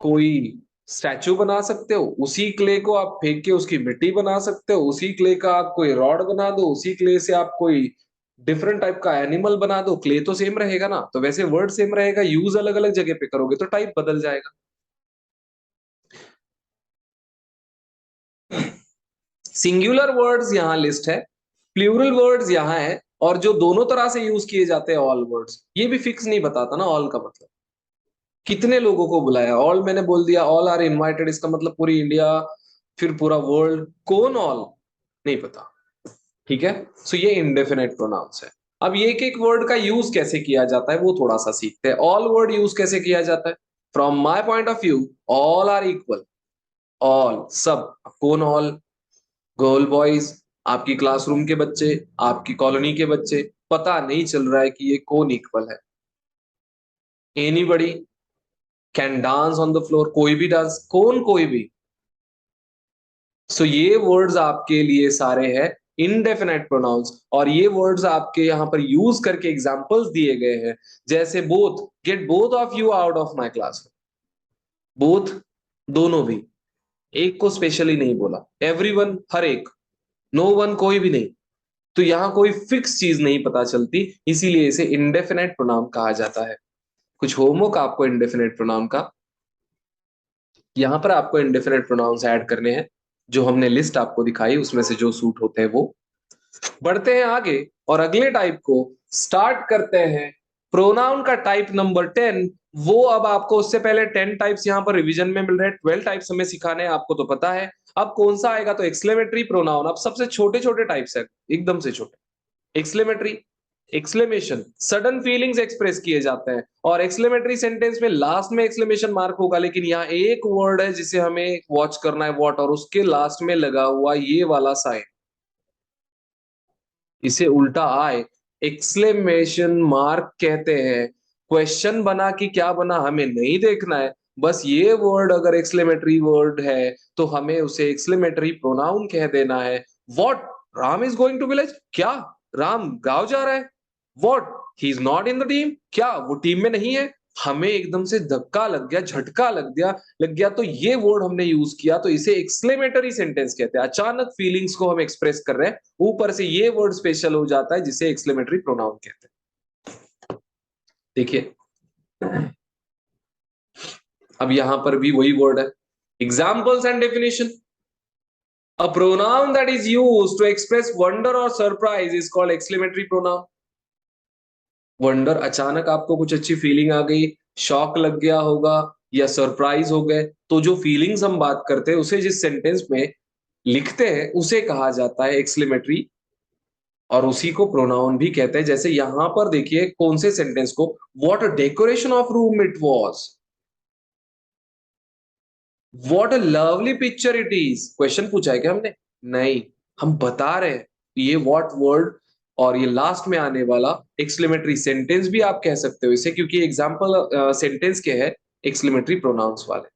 कोई स्टैचू बना सकते हो, उसी क्ले को आप फेंक के उसकी मिट्टी बना सकते हो, उसी क्ले का आप कोई रॉड बना दो, उसी क्ले से आप कोई डिफरेंट टाइप का एनिमल बना दो, क्ले तो सेम रहेगा ना। तो वैसे वर्ड सेम रहेगा, यूज अलग अलग जगह पे करोगे तो टाइप बदल जाएगा। सिंगुलर वर्ड्स यहाँ लिस्ट है, प्लूरल वर्ड्स यहाँ है, और जो दोनों तरह से यूज किए जाते हैं ऑल वर्ड्स, ये भी फिक्स नहीं बताता ना ऑल का मतलब। कितने लोगों को बुलाया, ऑल मैंने बोल दिया, ऑल आर इनवाइटेड, इसका मतलब पूरी इंडिया, फिर पूरा वर्ल्ड, कौन ऑल, नहीं पता। ठीक है। सो ये इंडेफिनेट प्रोनाउंस है। अब ये एक एक वर्ड का यूज कैसे किया जाता है वो थोड़ा सा सीखते हैं। ऑल वर्ड यूज कैसे किया जाता है? From my point of view, all are equal. All, सब। कौन ऑल? गर्ल बॉयज, आपकी क्लासरूम के बच्चे, आपकी कॉलोनी के बच्चे, पता नहीं चल रहा है कि ये कौन इक्वल है। Anybody can dance on the floor, कोई भी डांस, कौन, कोई भी। सो ये वर्ड्स आपके लिए सारे हैं इनडेफिनेट प्रोनाउंस, और ये वर्ड्स आपके यहां पर यूज करके एग्जांपल्स दिए गए हैं। जैसे both, get both of you out of my class. Both, दोनों भी, एक को स्पेशली नहीं बोला। एवरीवन, हर एक। नो वन, कोई भी नहीं। तो यहां कोई फिक्स चीज नहीं पता चलती, इसीलिए इसे इंडेफिनेट प्रोनाउन कहा जाता है। कुछ होमवर्क आपको इंडेफिनेट प्रोनाउन का, यहां पर आपको इंडेफिनेट प्रोनाउंस ऐड करने हैं, जो हमने लिस्ट आपको दिखाई उसमें से जो सूट होते हैं वो। बढ़ते हैं आगे और अगले टाइप को स्टार्ट करते हैं। प्रोनाउन का टाइप नंबर 10। वो अब आपको उससे पहले 10 टाइप्स यहां पर रिवीजन में मिल रहे हैं, 12 टाइप्स हमें सिखाने हैं, आपको तो पता है। अब कौन सा आएगा? तो एक्सक्लेमेटरी प्रोनाउन। अब सबसे छोटे छोटे टाइप्स है, एकदम से छोटे। Exclamatory, exclamation, sudden feelings express किए जाते हैं। और एक्सक्लेमेटरी सेंटेंस में लास्ट में एक्सक्लेमेशन मार्क होगा, लेकिन यहाँ एक वर्ड है जिसे हमें वॉच करना है, व्हाट, और उसके लास्ट में लगा हुआ ये वाला साइन, इसे उल्टा आए, एक्सक्लेमेशन मार्क कहते हैं। क्वेश्चन बना कि क्या बना हमें नहीं देखना है, बस ये वर्ड अगर एक्सक्लेमेटरी वर्ड है तो हमें उसे एक्सक्लेमेटरी प्रोनाउन कह देना है। What, Ram is going to village, क्या राम गांव जा रहा है। What, he is not in the team, क्या वो टीम में नहीं है। हमें एकदम से धक्का लग गया, झटका लग गया तो ये वर्ड हमने यूज किया, तो इसे एक्सक्लेमेटरी सेंटेंस कहते हैं। अचानक फीलिंग्स को हम एक्सप्रेस कर रहे हैं, ऊपर से ये वर्ड स्पेशल हो जाता है जिसे एक्सक्लेमेटरी प्रोनाउन कहते हैं। देखिए अब यहां पर भी वही वर्ड है, examples and definition. A pronoun that is used to express wonder or surprise is called exclamatory pronoun. Wonder, अचानक आपको कुछ अच्छी फीलिंग आ गई, शॉक लग गया होगा या सरप्राइज हो गए, तो जो फीलिंग्स हम बात करते हैं उसे जिस सेंटेंस में लिखते हैं उसे कहा जाता है एक्सक्लेमेटरी, और उसी को प्रोनाउन भी कहते हैं। जैसे यहां पर देखिए कौन से सेंटेंस को, what a decoration of room it was, what a lovely picture it is. Question पूछा है क्या हमने? नहीं, हम बता रहे हैं ये व्हाट वर्ड, और ये लास्ट में आने वाला एक्सक्लेमेटरी सेंटेंस भी आप कह सकते हो इसे, क्योंकि एग्जांपल सेंटेंस के है एक्सक्लेमेटरी प्रोनाउंस वाले।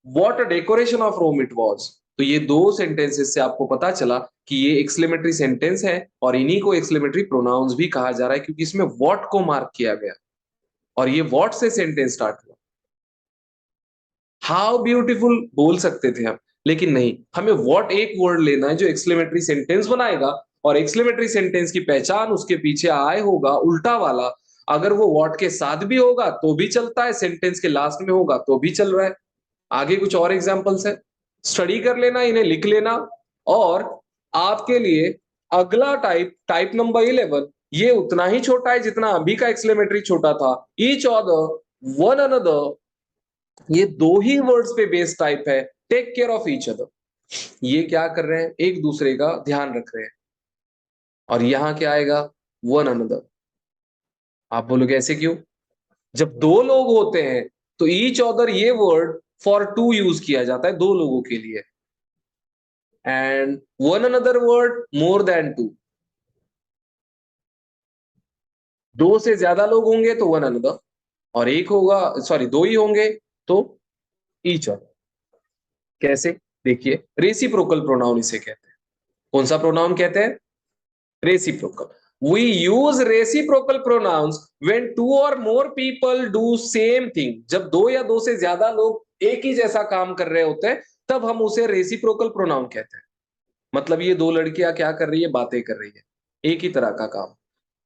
What a decoration of room it was, तो ये दो सेंटेंसेस से आपको पता चला कि ये एक्सक्लेमेटरी सेंटेंस है, और इन्हीं को एक्सक्लेमेटरी प्रोनाउंस भी कहा जा रहा है, क्योंकि इसमें व्हाट को मार्क किया गया और ये व्हाट से सेंटेंस स्टार्ट हुआ। हाउ ब्यूटीफुल बोल सकते थे हम, लेकिन नहीं, हमें व्हाट एक वर्ड लेना है जो एक्सक्लेमेटरी सेंटेंस बनाएगा, और एक्सक्लेमेटरी सेंटेंस की पहचान उसके पीछे आए होगा उल्टा वाला। अगर वो व्हाट के साथ भी होगा तो भी चलता है, सेंटेंस के लास्ट में होगा तो भी चल रहा है। आगे कुछ और एग्जांपल्स है, स्टडी कर लेना, इन्हें लिख लेना। और आपके लिए अगला टाइप, टाइप नंबर 11, ये उतना ही छोटा है जितना अभी का एक्सक्लेमेटरी छोटा था। ईच अदर, वन अनदर, ये दो ही वर्ड्स पे बेस्ड टाइप है। Take care of each other, ये क्या कर रहे हैं, एक दूसरे का ध्यान रख रहे हैं। और यहां क्या आएगा, वन अनदर। आप बोलोगे ऐसे क्यों? जब दो लोग होते हैं तो ईच अदर ये वर्ड फॉर टू यूज किया जाता है, दो लोगों के लिए। And one another word more than two, दो से ज्यादा लोग होंगे तो वन अनदर, और एक होगा, सॉरी दो ही होंगे तो ईच अदर। कैसे? देखिए, रेसिप्रोकल प्रोनाउन इसे कहते हैं। कौन सा प्रोनाउन कहते हैं? Reciprocal. We use reciprocal pronouns when two or more people do same thing. जब दो या दो से ज्यादा लोग एक ही जैसा काम कर रहे होते हैं तब हम उसे रेसिप्रोकल प्रोनाउन कहते हैं। मतलब ये दो लड़कियां क्या कर रही है, बातें कर रही है, एक ही तरह का काम।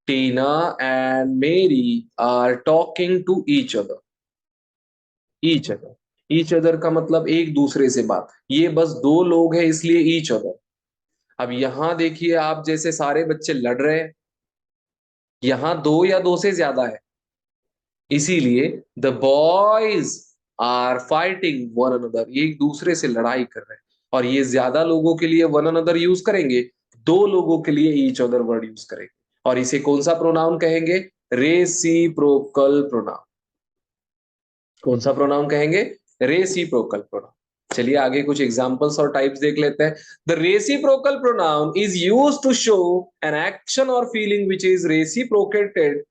Tina and Mary are talking to each other. Each other, each other का मतलब एक दूसरे से बात, ये बस दो लोग हैं इसलिए ईच अदर। अब यहां देखिए, आप जैसे सारे बच्चे लड़ रहे हैं, यहां दो या दो से ज्यादा है, इसीलिए the boys are fighting one another, ये एक दूसरे से लड़ाई कर रहे हैं। और ये ज्यादा लोगों के लिए वन अनदर यूज करेंगे, दो लोगों के लिए ईच अदर वर्ड यूज करेंगे, और इसे कौन सा प्रोनाउन कहेंगे? Reciprocal pronoun. कौन सा प्रोनाउन कहेंगे? Reciprocal pronoun. चलिए आगे कुछ एग्जांपल्स और टाइप्स देख लेते हैं। The reciprocal pronoun is used to show an action और feeling which is reciprocated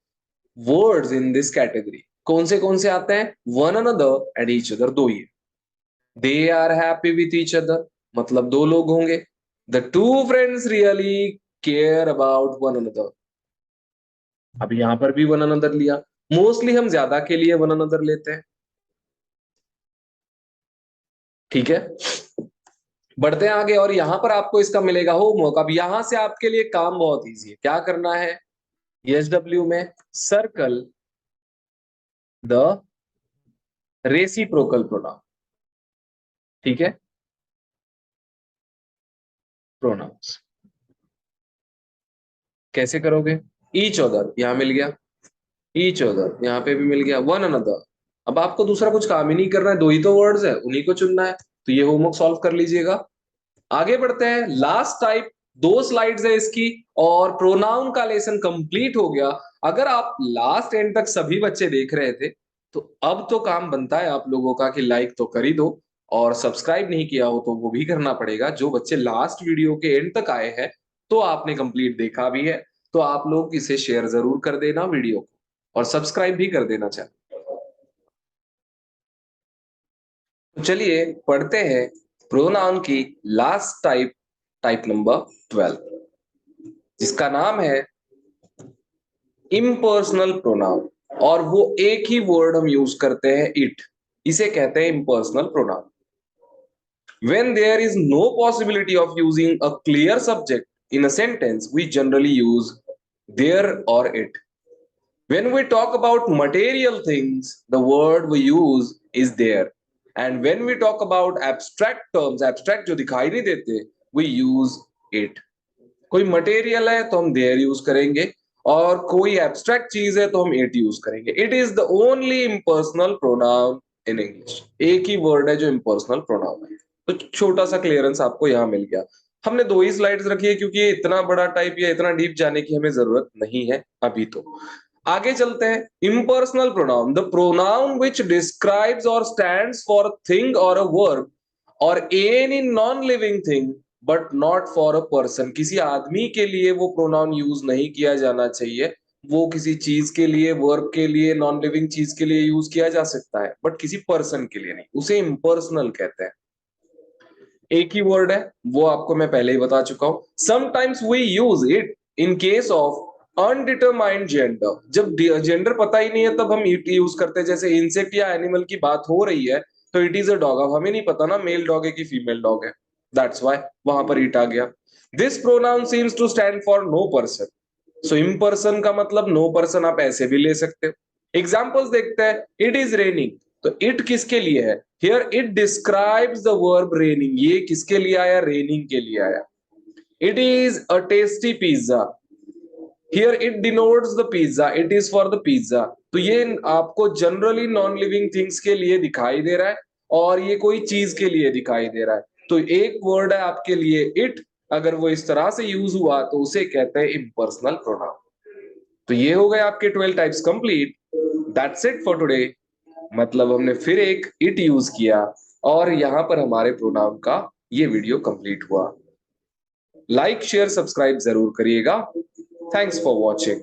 words in this category. कौन से आते हैं? One another and each other, दो ही। They are happy with each other, मतलब दो लोग होंगे। The two friends really care about one another, अब यहां पर भी वन अनदर लिया। मोस्टली हम ज्यादा के लिए वन अनदर लेते हैं। ठीक है, बढ़ते हैं आगे, और यहां पर आपको इसका मिलेगा होमवर्क। अब यहां से आपके लिए काम बहुत इजी है, क्या करना है? एस डब्ल्यू में सर्कल द रेसिप्रोकल प्रोनाउन। ठीक है, प्रोनाउंस कैसे करोगे? ईच अदर यहां मिल गया, ईच अदर यहां पे भी मिल गया, वन अनदर। अब आपको दूसरा कुछ काम ही नहीं करना है, दो ही तो वर्ड्स है, उन्हीं को चुनना है। तो ये होमवर्क सॉल्व कर लीजिएगा। आगे बढ़ते हैं, लास्ट टाइप, दो स्लाइड्स है इसकी, और प्रोनाउन का लेसन कंप्लीट हो गया। अगर आप लास्ट एंड तक सभी बच्चे देख रहे थे तो अब तो काम बनता है आप लोगों का कि लाइक तो कर ही दो, और सब्सक्राइब नहीं किया हो तो वो भी करना पड़ेगा। जो बच्चे लास्ट वीडियो के एंड तक आए हैं तो आपने कंप्लीट देखा भी है। तो आप लोग इसे शेयर जरूर कर देना वीडियो को, और सब्सक्राइब भी कर देना चैनल। तो चलिए पढ़ते हैं प्रोनाउन की लास्ट टाइप, टाइप नंबर 12, जिसका नाम है इम्पर्सनल प्रोनाउन। और वो एक ही वर्ड हम यूज करते हैं, इट, इसे कहते हैं impersonal pronoun. When there is no possibility of using a clear subject in a sentence, we generally use there or it. When we talk about material things, the word we use is there. And when we talk about abstract terms, abstract जो दिखाई नहीं देते, we use it. कोई material है तो हम there use करेंगे, और कोई एब्स्ट्रैक्ट चीज है तो हम इट यूज करेंगे। It is the only impersonal pronoun in English. एक ही वर्ड है जो इम्पर्सनल प्रोनाउन है। तो छोटा सा क्लियरेंस आपको यहाँ मिल गया। हमने दो ही स्लाइड्स रखी है क्योंकि ये इतना बड़ा टाइप या इतना डीप जाने की हमें जरूरत नहीं है अभी। तो आगे चलते हैं। Impersonal pronoun, the pronoun which describes और स्टैंड्स फॉर थिंग और अ वर्ब और any non living thing but not for a person. किसी आदमी के लिए वो प्रोनाउन यूज नहीं किया जाना चाहिए, वो किसी चीज के लिए, वर्ब के लिए, नॉन लिविंग चीज के लिए यूज किया जा सकता है, बट किसी पर्सन के लिए नहीं। उसे इम्पर्सनल कहते हैं। एक ही वर्ड है, वो आपको मैं पहले ही बता चुका हूं। Sometimes we use it in case of undetermined gender. जब जेंडर पता ही नहीं है तब हम इट यूज करते हैं। जैसे इंसेक्ट या एनिमल की बात हो रही है तो इट इज अ डॉग। अब हमें नहीं पता ना मेल डॉग है कि फीमेल डॉग है, दैट्स व्हाई वहां पर इट आ गया। This pronoun seems to stand for no person. So impersonal का मतलब नो पर्सन आप ऐसे भी ले सकते हो। एग्जाम्पल्स देखते हैं। इट इज रेनिंग, तो इट किसके लिए है? Here it describes the verb raining. ये किसके लिए आया? रेनिंग के लिए आया। It is a tasty pizza, here it denotes the pizza, it is for the pizza. तो ये आपको जनरली नॉन लिविंग थिंग्स के लिए दिखाई दे रहा है, और ये कोई चीज के लिए दिखाई दे रहा है। तो एक वर्ड है आपके लिए इट, अगर वो इस तरह से यूज हुआ तो उसे कहते हैं इम्पर्सनल प्रोनाउन। तो ये हो गए आपके 12 types complete. That's it for today. मतलब हमने फिर एक इट यूज किया, और यहां पर हमारे प्रोनाउन का ये वीडियो कंप्लीट हुआ। लाइक शेयर सब्सक्राइब जरूर करिएगा। Thanks for watching.